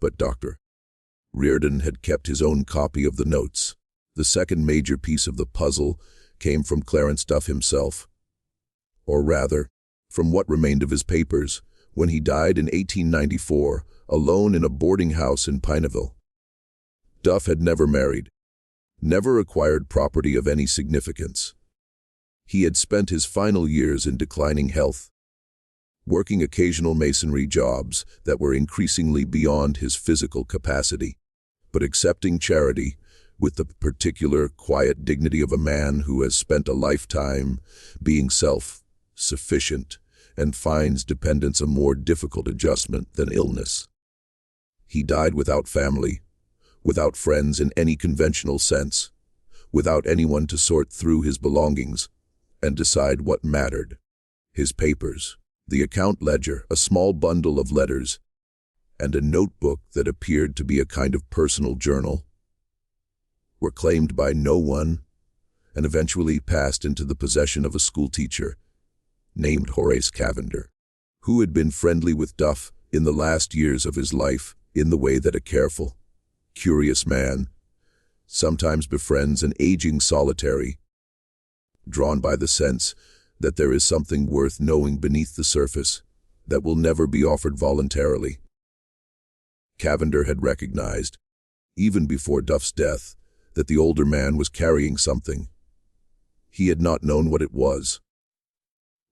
But Dr. Reardon had kept his own copy of the notes. The second major piece of the puzzle came from Clarence Duff himself, or rather, from what remained of his papers, when he died in 1894, alone in a boarding house in Pineville. Duff had never married, never acquired property of any significance. He had spent his final years in declining health, working occasional masonry jobs that were increasingly beyond his physical capacity, but accepting charity with the particular quiet dignity of a man who has spent a lifetime being self-sufficient and finds dependence a more difficult adjustment than illness. He died without family, without friends in any conventional sense, without anyone to sort through his belongings and decide what mattered. His papers, the account ledger, a small bundle of letters, and a notebook that appeared to be a kind of personal journal, were claimed by no one and eventually passed into the possession of a schoolteacher named Horace Cavender, who had been friendly with Duff in the last years of his life in the way that a careful, curious man sometimes befriends an aging solitary, drawn by the sense that there is something worth knowing beneath the surface that will never be offered voluntarily. Cavender had recognized, even before Duff's death, that the older man was carrying something. He had not known what it was.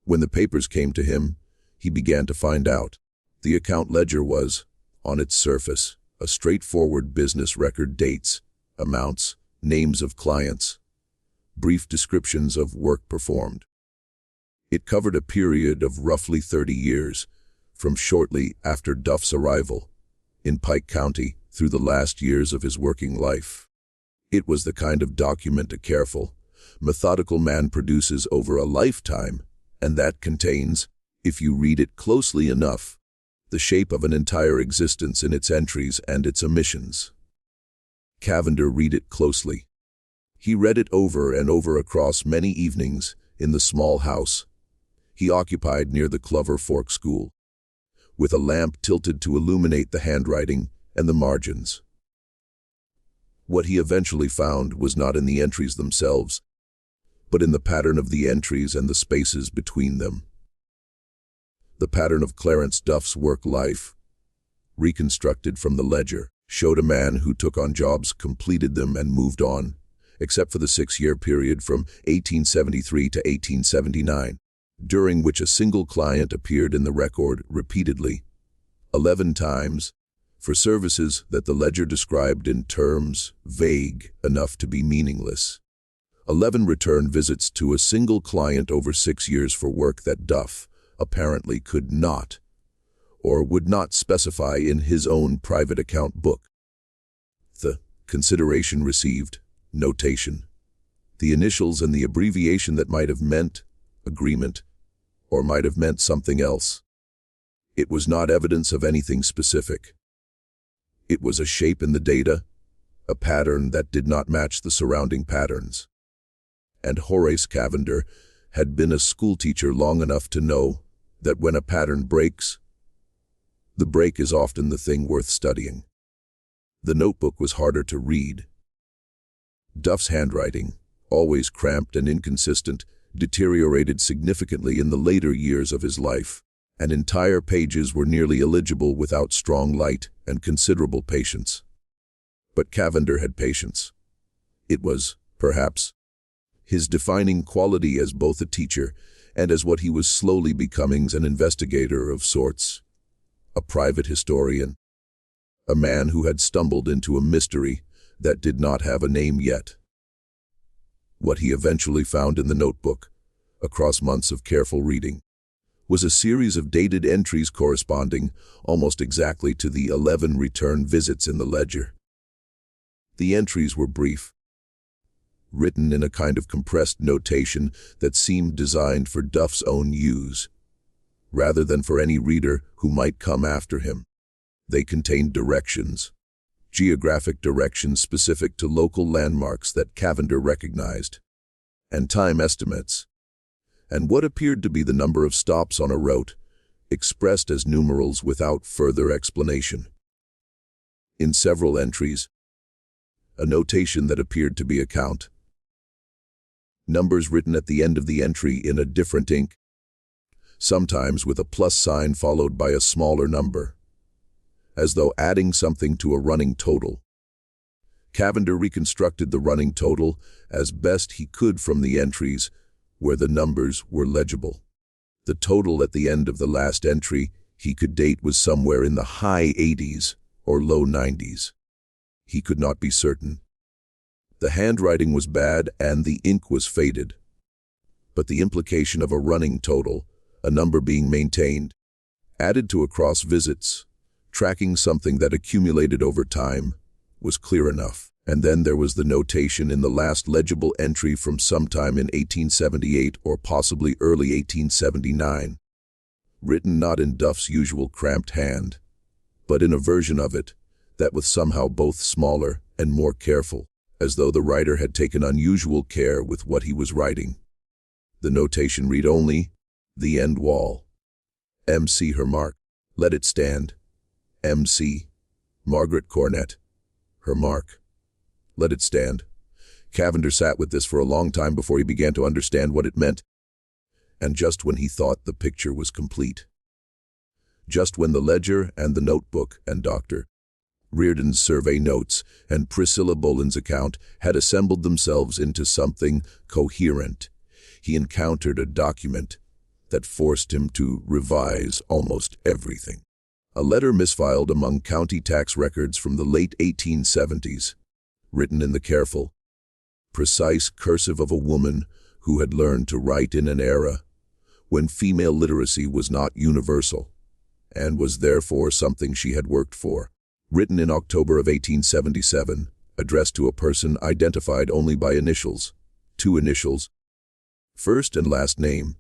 When the papers came to him, he began to find out. The account ledger was, on its surface, a straightforward business record: dates, amounts, names of clients, brief descriptions of work performed. It covered a period of roughly 30 years, from shortly after Duff's arrival in Pike County through the last years of his working life. It was the kind of document a careful, methodical man produces over a lifetime, and that contains, if you read it closely enough, the shape of an entire existence in its entries and its omissions. Cavender read it closely. He read it over and over across many evenings in the small house he occupied near the Clover Fork School, with a lamp tilted to illuminate the handwriting and the margins. What he eventually found was not in the entries themselves, but in the pattern of the entries and the spaces between them. The pattern of Clarence Duff's work life, reconstructed from the ledger, showed a man who took on jobs, completed them, and moved on, except for the 6-year period from 1873 to 1879, during which a single client appeared in the record repeatedly, 11 times, for services that the ledger described in terms vague enough to be meaningless. 11 return visits to a single client over 6 years for work that Duff apparently could not or would not specify in his own private account book. The consideration received, notation, the initials and the abbreviation that might have meant agreement or might have meant something else. It was not evidence of anything specific. It was a shape in the data, a pattern that did not match the surrounding patterns. And Horace Cavender had been a schoolteacher long enough to know that when a pattern breaks, the break is often the thing worth studying. The notebook was harder to read. Duff's handwriting, always cramped and inconsistent, deteriorated significantly in the later years of his life, and entire pages were nearly illegible without strong light and considerable patience. But Cavender had patience. It was, perhaps, his defining quality as both a teacher and as what he was slowly becoming, an investigator of sorts, a private historian, a man who had stumbled into a mystery that did not have a name yet. What he eventually found in the notebook, across months of careful reading, was a series of dated entries corresponding almost exactly to the 11 return visits in the ledger. The entries were brief, written in a kind of compressed notation that seemed designed for Duff's own use, rather than for any reader who might come after him. They contained directions, geographic directions specific to local landmarks that Cavender recognized, and time estimates, and what appeared to be the number of stops on a route, expressed as numerals without further explanation. In several entries, a notation that appeared to be a count, numbers written at the end of the entry in a different ink, sometimes with a plus sign followed by a smaller number, as though adding something to a running total. Cavender reconstructed the running total as best he could from the entries where the numbers were legible. The total at the end of the last entry he could date was somewhere in the high 80s or low 90s. He could not be certain. The handwriting was bad and the ink was faded. But the implication of a running total, a number being maintained, added to across visits, tracking something that accumulated over time, was clear enough. And then there was the notation in the last legible entry from sometime in 1878 or possibly early 1879, written not in Duff's usual cramped hand, but in a version of it that was somehow both smaller and more careful, as though the writer had taken unusual care with what he was writing. The notation read only, "The end wall. M.C. her mark. Let it stand. M.C. Margaret Cornett. Her mark. Let it stand." Cavender sat with this for a long time before he began to understand what it meant, and just when he thought the picture was complete, just when the ledger and the notebook and Dr. Reardon's survey notes and Priscilla Boland's account had assembled themselves into something coherent. He encountered a document that forced him to revise almost everything. A letter misfiled among county tax records from the late 1870s, written in the careful, precise cursive of a woman who had learned to write in an era when female literacy was not universal, and was therefore something she had worked for. Written in October of 1877, addressed to a person identified only by initials, 2 initials, first and last name,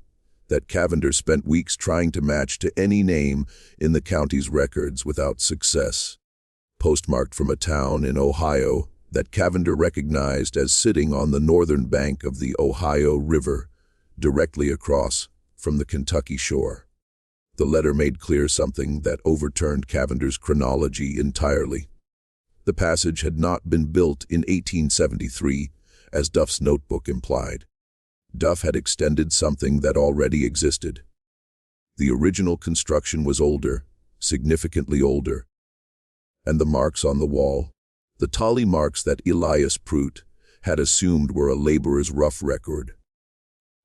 that Cavender spent weeks trying to match to any name in the county's records without success. Postmarked from a town in Ohio that Cavender recognized as sitting on the northern bank of the Ohio River, directly across from the Kentucky shore. The letter made clear something that overturned Cavender's chronology entirely. The passage had not been built in 1873, as Duff's notebook implied. Duff had extended something that already existed. The original construction was older, significantly older. And the marks on the wall, the tally marks that Elias Prout had assumed were a laborer's rough record,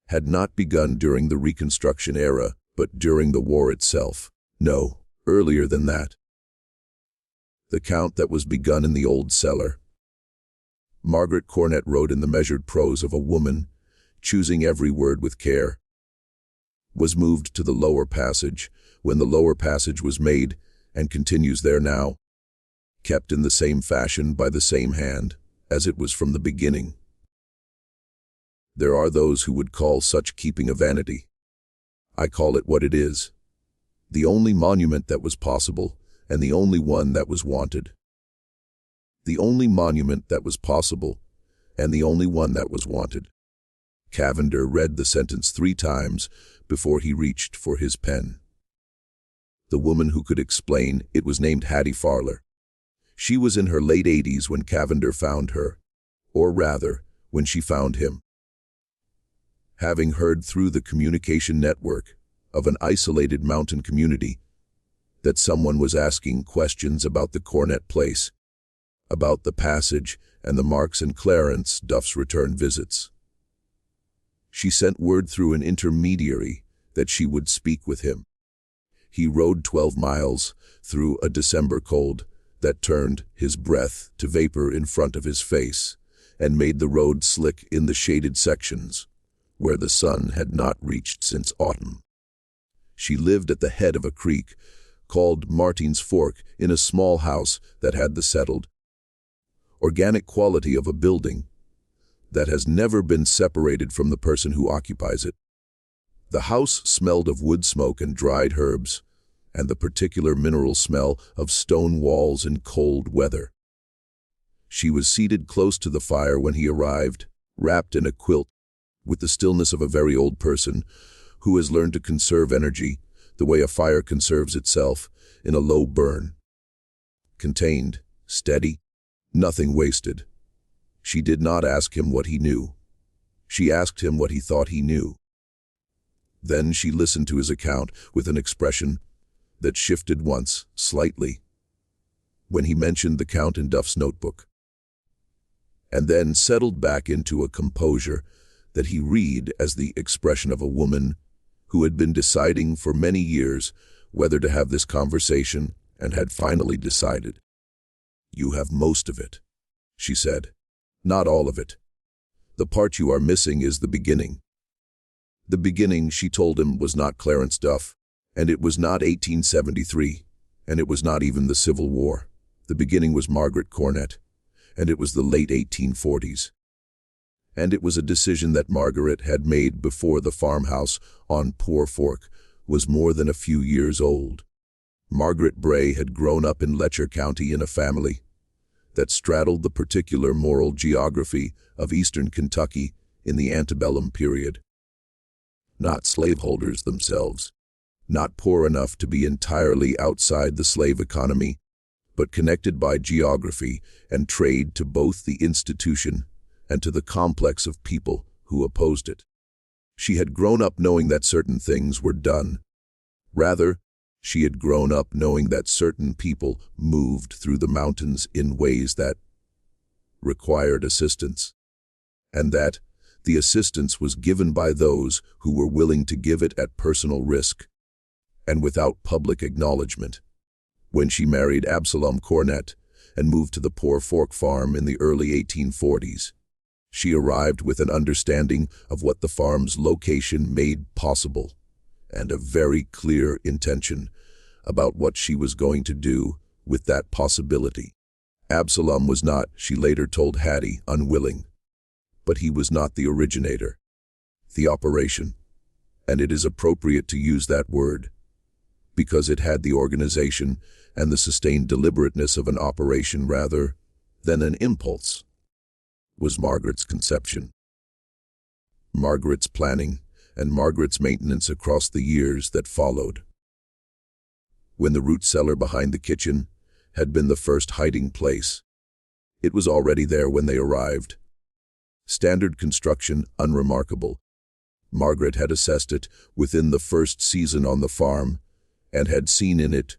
had not begun during the Reconstruction era, but during the war itself. No, earlier than that. The count that was begun in the old cellar. Margaret Cornett wrote in the measured prose of a woman, choosing every word with care, was moved to the lower passage when the lower passage was made, and continues there now, kept in the same fashion by the same hand as it was from the beginning. There are those who would call such keeping a vanity. I call it what it is. The only monument that was possible, and the only one that was wanted. The only monument that was possible, and the only one that was wanted. Cavender read the sentence 3 times before he reached for his pen. The woman who could explain it was named Hattie Farler. She was in her late 80s when Cavender found her, or rather, when she found him. Having heard through the communication network of an isolated mountain community that someone was asking questions about the Cornett place, about the passage and the Marks and Clarence Duff's return visits. She sent word through an intermediary that she would speak with him. He rode 12 miles through a December cold that turned his breath to vapor in front of his face and made the road slick in the shaded sections where the sun had not reached since autumn. She lived at the head of a creek called Martin's Fork in a small house that had the settled, organic quality of a building that has never been separated from the person who occupies it. The house smelled of wood smoke and dried herbs, and the particular mineral smell of stone walls in cold weather. She was seated close to the fire when he arrived, wrapped in a quilt, with the stillness of a very old person who has learned to conserve energy the way a fire conserves itself in a low burn. Contained, steady, nothing wasted. She did not ask him what he knew. She asked him what he thought he knew. Then she listened to his account with an expression that shifted once, slightly, when he mentioned the count in Duff's notebook, and then settled back into a composure that he read as the expression of a woman who had been deciding for many years whether to have this conversation and had finally decided. "You have most of it," she said. "Not all of it. The part you are missing is the beginning." The beginning, she told him, was not Clarence Duff, and it was not 1873, and it was not even the Civil War. The beginning was Margaret Cornett, and it was the late 1840s. And it was a decision that Margaret had made before the farmhouse on Poor Fork was more than a few years old. Margaret Bray had grown up in Letcher County in a family that straddled the particular moral geography of eastern Kentucky in the antebellum period. Not slaveholders themselves, not poor enough to be entirely outside the slave economy, but connected by geography and trade to both the institution and to the complex of people who opposed it. She had grown up knowing that certain things were done. Rather, She had grown up knowing that certain people moved through the mountains in ways that required assistance, and that the assistance was given by those who were willing to give it at personal risk and without public acknowledgement. When she married Absalom Cornett and moved to the Poor Fork farm in the early 1840s, she arrived with an understanding of what the farm's location made possible and a very clear intention about what she was going to do with that possibility. Absalom was not, she later told Hattie, unwilling, but he was not the originator, the operation, and it is appropriate to use that word, because it had the organization and the sustained deliberateness of an operation rather than an impulse, was Margaret's conception. Margaret's planning and Margaret's maintenance across the years that followed. When the root cellar behind the kitchen had been the first hiding place, it was already there when they arrived. Standard construction, unremarkable. Margaret had assessed it within the first season on the farm and had seen in it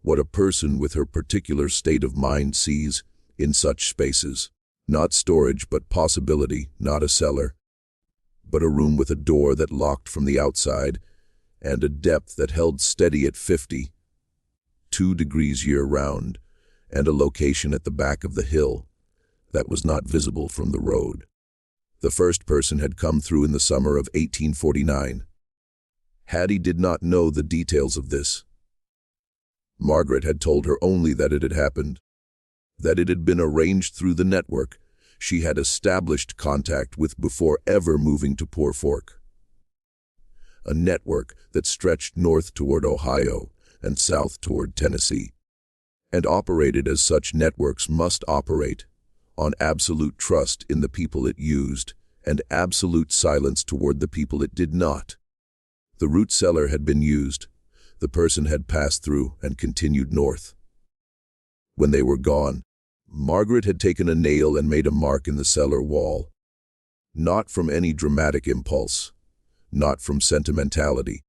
what a person with her particular state of mind sees in such spaces. Not storage, but possibility, not a cellar, but a room with a door that locked from the outside and a depth that held steady at 52 degrees year-round, and a location at the back of the hill that was not visible from the road. The first person had come through in the summer of 1849. Hattie did not know the details of this. Margaret had told her only that it had happened, that it had been arranged through the network she had established contact with before ever moving to Poor Fork. A network that stretched north toward Ohio and south toward Tennessee, and operated as such networks must operate, on absolute trust in the people it used and absolute silence toward the people it did not. The root cellar had been used, the person had passed through and continued north. When they were gone, Margaret had taken a nail and made a mark in the cellar wall, not from any dramatic impulse, not from sentimentality,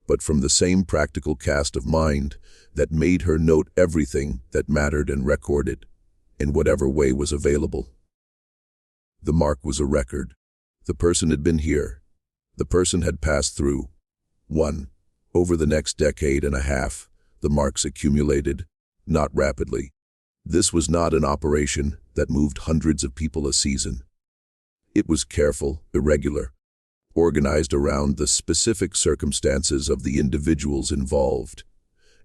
but from the same practical cast of mind that made her note everything that mattered and record it in whatever way was available. The mark was a record. The person had been here. The person had passed through. 1. Over the next decade and a half, the marks accumulated, not rapidly. This was not an operation that moved hundreds of people a season. It was careful, irregular, organized around the specific circumstances of the individuals involved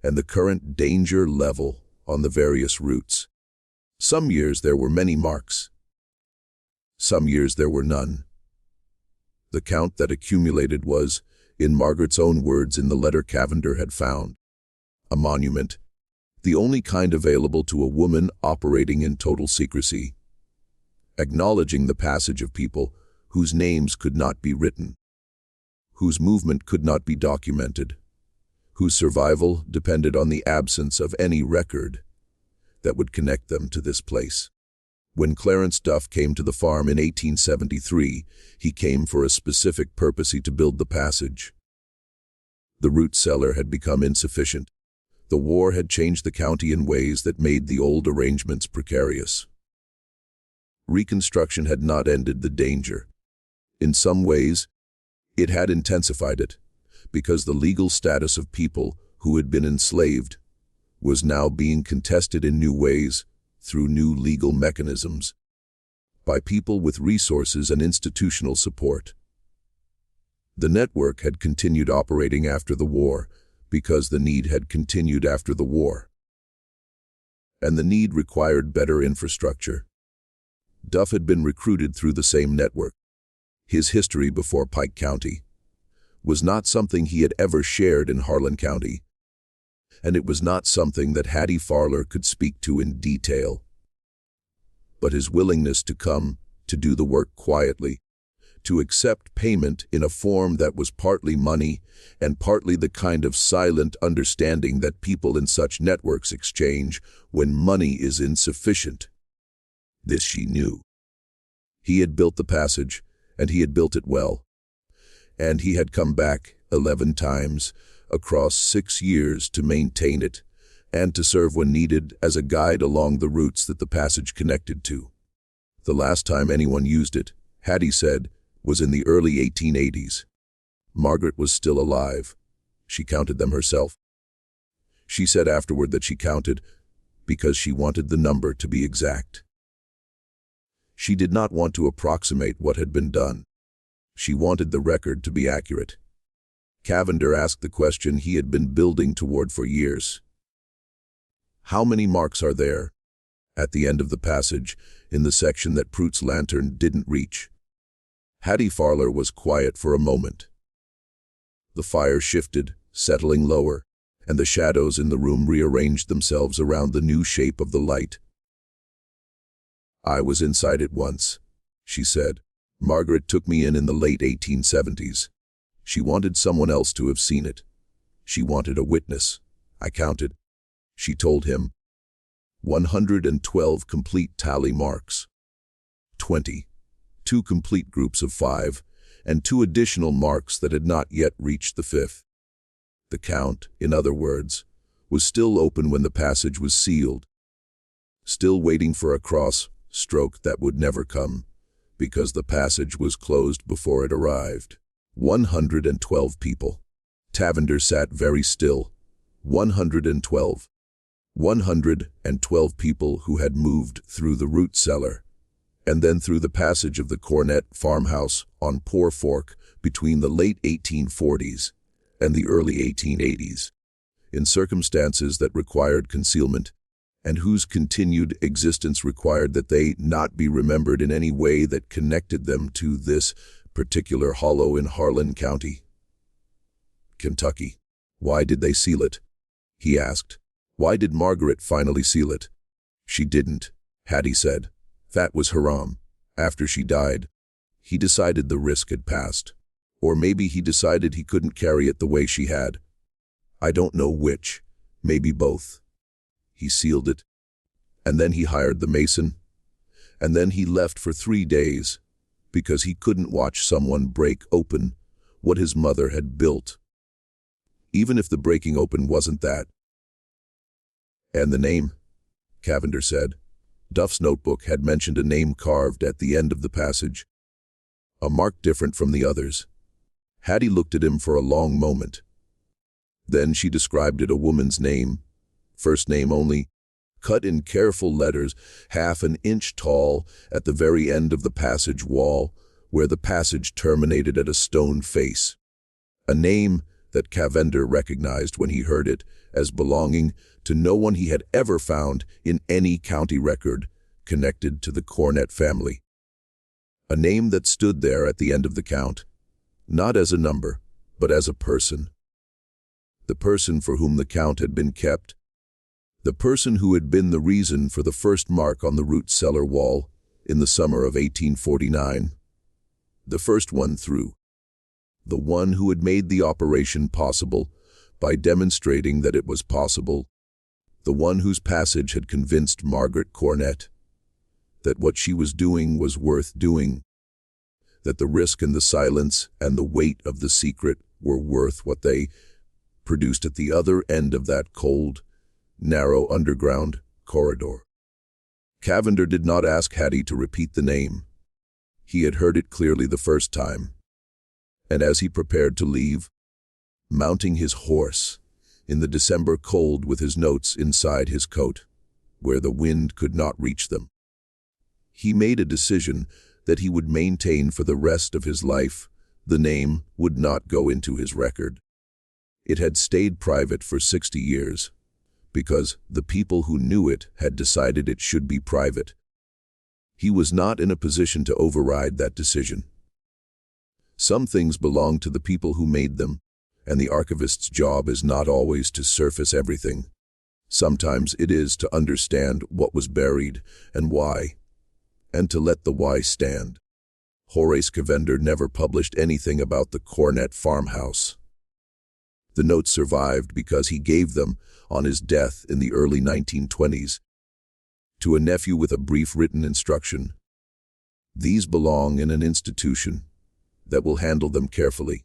and the current danger level on the various routes. Some years there were many marks. Some years there were none. The count that accumulated was, in Margaret's own words in the letter Cavender had found, a monument, the only kind available to a woman operating in total secrecy, acknowledging the passage of people whose names could not be written, whose movement could not be documented, whose survival depended on the absence of any record that would connect them to this place. When Clarence Duff came to the farm in 1873, he came for a specific purpose: to build the passage. The root cellar had become insufficient. The war had changed the county in ways that made the old arrangements precarious. Reconstruction had not ended the danger. In some ways, it had intensified it, because the legal status of people who had been enslaved was now being contested in new ways through new legal mechanisms by people with resources and institutional support. The network had continued operating after the war because the need had continued after the war, and the need required better infrastructure. Duff had been recruited through the same network. His history before Pike County was not something he had ever shared in Harlan County, and it was not something that Hattie Farler could speak to in detail. But his willingness to come, to do the work quietly, to accept payment in a form that was partly money and partly the kind of silent understanding that people in such networks exchange when money is insufficient. This she knew. He had built the passage, and he had built it well. And he had come back 11 times across 6 years to maintain it, and to serve when needed as a guide along the routes that the passage connected to. The last time anyone used it, Hattie said, was in the early 1880s. Margaret was still alive. She counted them herself. She said afterward that she counted because she wanted the number to be exact. She did not want to approximate what had been done. She wanted the record to be accurate. Cavender asked the question he had been building toward for years. How many marks are there? At the end of the passage, in the section that Prout's lantern didn't reach. Hattie Farler was quiet for a moment. The fire shifted, settling lower, and the shadows in the room rearranged themselves around the new shape of the light. I was inside it once, she said. Margaret took me in the late 1870s. She wanted someone else to have seen it. She wanted a witness. I counted. She told him. 112 complete tally marks. 20. 2 complete groups of 5, and 2 additional marks that had not yet reached the 5th. The count, in other words, was still open when the passage was sealed, still waiting for a cross stroke that would never come, because the passage was closed before it arrived. 112 people. Cavender sat very still. 112. 112 people who had moved through the root cellar, and then through the passage of the Cornett farmhouse on Poor Fork between the late 1840s and the early 1880s, in circumstances that required concealment, and whose continued existence required that they not be remembered in any way that connected them to this particular hollow in Harlan County, Kentucky. Why did they seal it? He asked. Why did Margaret finally seal it? She didn't, Hattie said. That was haram. After she died, he decided the risk had passed. Or maybe he decided he couldn't carry it the way she had. I don't know which, maybe both. He sealed it, and then he hired the mason, and then he left for 3 days, because he couldn't watch someone break open what his mother had built. Even if the breaking open wasn't that. And the name, Cavender said. Duff's notebook had mentioned a name carved at the end of the passage. A mark different from the others. Hattie looked at him for a long moment. Then she described it, a woman's name, first name only, cut in careful letters, half an inch tall, at the very end of the passage wall, where the passage terminated at a stone face. A name that Cavender recognized when he heard it as belonging to no one he had ever found in any county record connected to the Cornett family. A name that stood there at the end of the count, not as a number, but as a person. The person for whom the count had been kept. The person who had been the reason for the first mark on the root cellar wall in the summer of 1849. The first one through. The one who had made the operation possible by demonstrating that it was possible. The one whose passage had convinced Margaret Cornett that what she was doing was worth doing, that the risk and the silence and the weight of the secret were worth what they produced at the other end of that cold, narrow underground corridor. Cavender did not ask Hattie to repeat the name. He had heard it clearly the first time. And as he prepared to leave, mounting his horse in the December cold with his notes inside his coat, where the wind could not reach them, he made a decision that he would maintain for the rest of his life. The name would not go into his record. It had stayed private for 60 years, because the people who knew it had decided it should be private. He was not in a position to override that decision. Some things belong to the people who made them, and the archivist's job is not always to surface everything. Sometimes it is to understand what was buried and why, and to let the why stand. Horace Cavender never published anything about the Cornett farmhouse. The notes survived because he gave them, on his death in the early 1920s, to a nephew with a brief written instruction. These belong in an institution that will handle them carefully,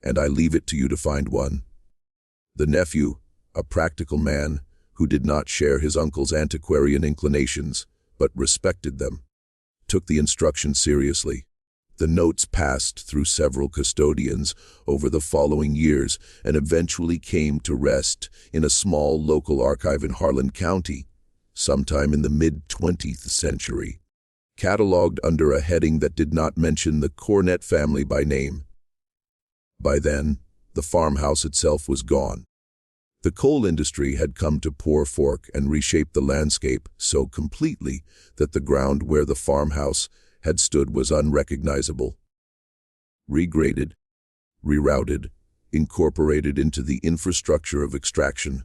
and I leave it to you to find one. The nephew, a practical man who did not share his uncle's antiquarian inclinations, but respected them, took the instructions seriously. The notes passed through several custodians over the following years and eventually came to rest in a small local archive in Harlan County, sometime in the mid-20th century, catalogued under a heading that did not mention the Cornett family by name. By then, the farmhouse itself was gone. The coal industry had come to Poor Fork and reshaped the landscape so completely that the ground where the farmhouse had stood was unrecognizable. Regraded, rerouted, incorporated into the infrastructure of extraction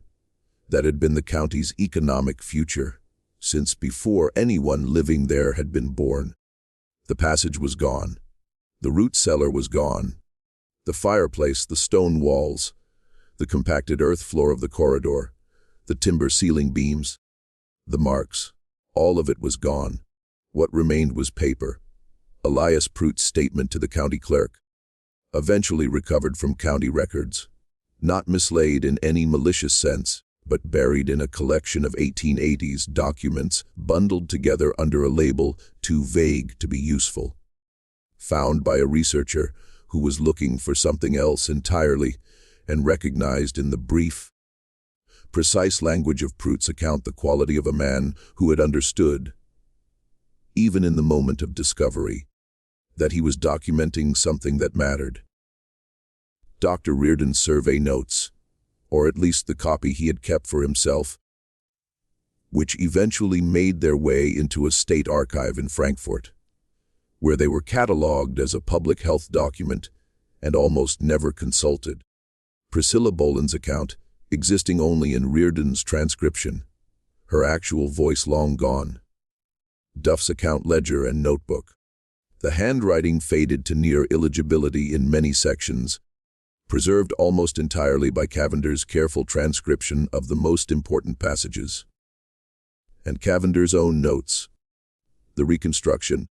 that had been the county's economic future since before anyone living there had been born. The passage was gone. The root cellar was gone. The fireplace, the stone walls, the compacted earth floor of the corridor, the timber ceiling beams, the marks, all of it was gone. What remained was paper, Elias Pruitt's statement to the county clerk, eventually recovered from county records, not mislaid in any malicious sense, but buried in a collection of 1880s documents bundled together under a label too vague to be useful. Found by a researcher who was looking for something else entirely, and recognized in the brief, precise language of Pruitt's account the quality of a man who had understood, even in the moment of discovery, that he was documenting something that mattered. Dr. Reardon's survey notes, or at least the copy he had kept for himself, which eventually made their way into a state archive in Frankfurt, where they were catalogued as a public health document and almost never consulted. Priscilla Boland's account, existing only in Reardon's transcription, her actual voice long gone. Duff's account ledger and notebook. The handwriting faded to near illegibility in many sections, preserved almost entirely by Cavender's careful transcription of the most important passages. And Cavender's own notes. The reconstruction,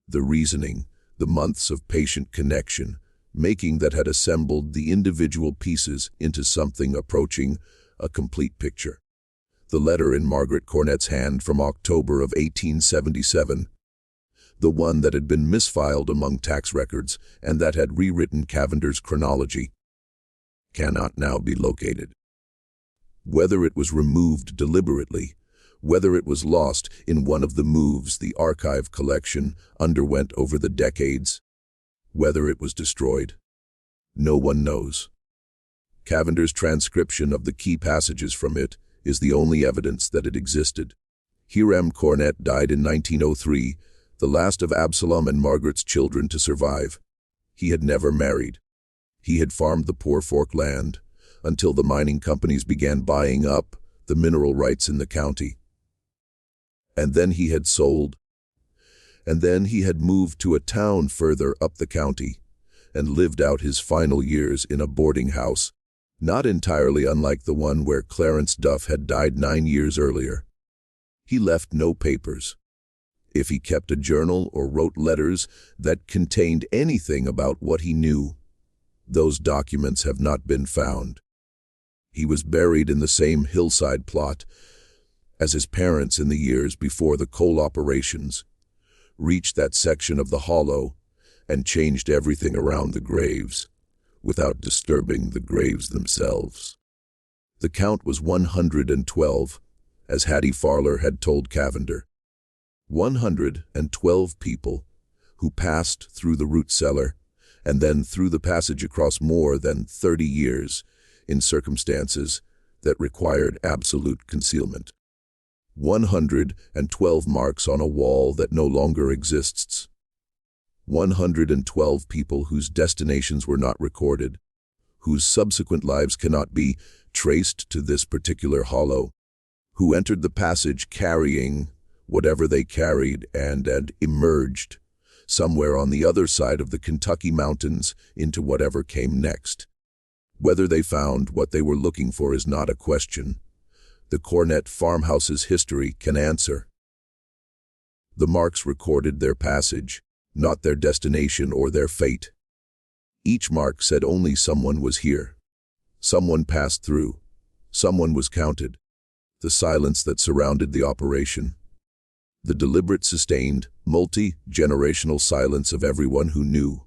the reasoning, the months of patient connection, making that had assembled the individual pieces into something approaching a complete picture. The letter in Margaret Cornett's hand from October of 1877, the one that had been misfiled among tax records and that had rewritten Cavender's chronology, cannot now be located. Whether it was removed deliberately, whether it was lost in one of the moves the archive collection underwent over the decades, whether it was destroyed, no one knows. Cavender's transcription of the key passages from it is the only evidence that it existed. Hiram Cornett died in 1903, the last of Absalom and Margaret's children to survive. He had never married. He had farmed the Poor Fork land until the mining companies began buying up the mineral rights in the county. And then he had sold. And then he had moved to a town further up the county and lived out his final years in a boarding house, not entirely unlike the one where Clarence Duff had died 9 years earlier. He left no papers. If he kept a journal or wrote letters that contained anything about what he knew, those documents have not been found. He was buried in the same hillside plot as his parents in the years before the coal operations reached that section of the hollow and changed everything around the graves without disturbing the graves themselves. The count was 112, as Hattie Farler had told Cavender. 112 people who passed through the root cellar and then through the passage across more than 30 years in circumstances that required absolute concealment. 112 marks on a wall that no longer exists. 112 people whose destinations were not recorded, whose subsequent lives cannot be traced to this particular hollow, who entered the passage carrying whatever they carried and emerged somewhere on the other side of the Kentucky mountains into whatever came next. Whether they found what they were looking for is not a question the Cornett farmhouse's history can answer. The marks recorded their passage, not their destination or their fate. Each mark said only someone was here. Someone passed through. Someone was counted. The silence that surrounded the operation. The deliberate, sustained, multi-generational silence of everyone who knew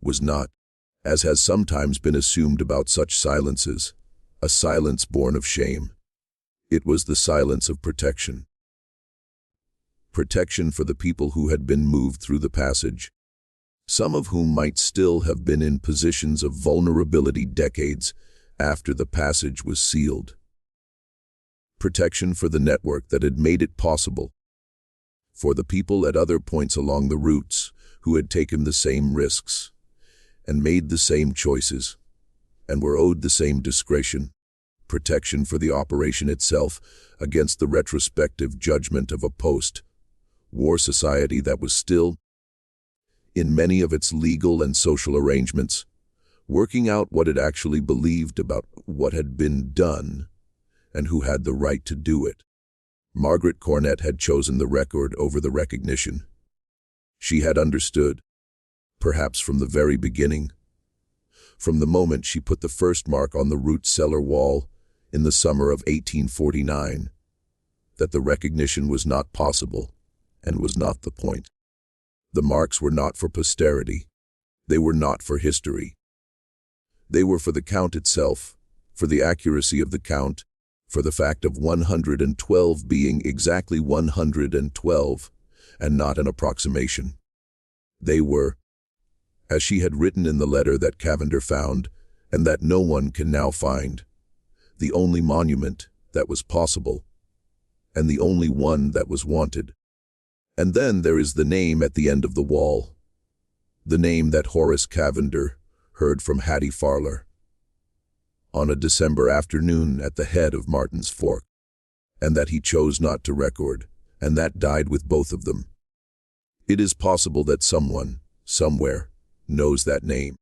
was not, as has sometimes been assumed about such silences, a silence born of shame. It was the silence of protection. Protection for the people who had been moved through the passage, some of whom might still have been in positions of vulnerability decades after the passage was sealed. Protection for the network that had made it possible. For the people at other points along the routes who had taken the same risks and made the same choices and were owed the same discretion. Protection for the operation itself against the retrospective judgment of a post-war society that was still, in many of its legal and social arrangements, working out what it actually believed about what had been done and who had the right to do it. Margaret Cornett had chosen the record over the recognition. She had understood, perhaps from the very beginning, from the moment she put the first mark on the root cellar wall in the summer of 1849, that the recognition was not possible and was not the point. The marks were not for posterity. They were not for history. They were for the count itself, for the accuracy of the count, for the fact of 112 being exactly 112 and not an approximation. They were, as she had written in the letter that Cavender found and that no one can now find, the only monument that was possible and the only one that was wanted. And then there is the name at the end of the wall, the name that Horace Cavender heard from Hattie Farler on a December afternoon at the head of Martin's Fork, and that he chose not to record, and that died with both of them. It is possible that someone, somewhere, knows that name.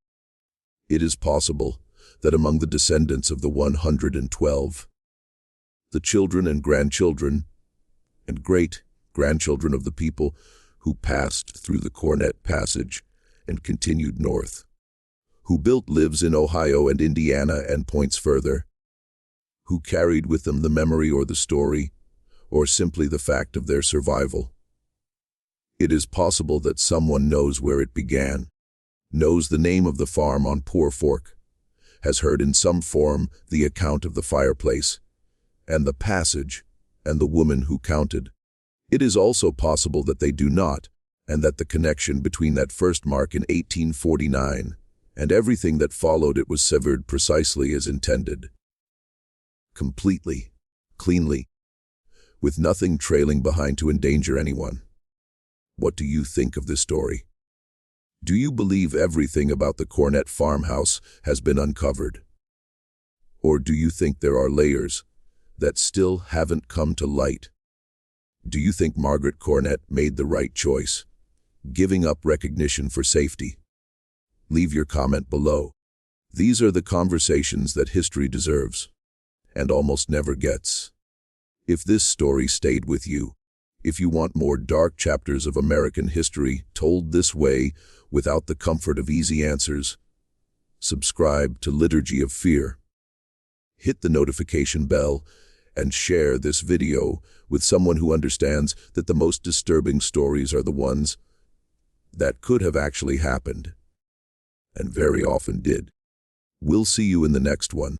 It is possible that among the descendants of the 112, the children and grandchildren and great-grandchildren of the people who passed through the Cornett Passage and continued north, who built lives in Ohio and Indiana and points further, who carried with them the memory or the story, or simply the fact of their survival. It is possible that someone knows where it began, knows the name of the farm on Poor Fork, has heard in some form the account of the fireplace, and the passage, and the woman who counted. It is also possible that they do not, and that the connection between that first mark in 1849 and everything that followed it was severed precisely as intended. Completely, cleanly, with nothing trailing behind to endanger anyone. What do you think of this story? Do you believe everything about the Cornett farmhouse has been uncovered? Or do you think there are layers that still haven't come to light? Do you think Margaret Cornett made the right choice, giving up recognition for safety? Leave your comment below. These are the conversations that history deserves, and almost never gets. If this story stayed with you, if you want more dark chapters of American history told this way without the comfort of easy answers, subscribe to Liturgy of Fear. Hit the notification bell and share this video with someone who understands that the most disturbing stories are the ones that could have actually happened, and very often did. We'll see you in the next one.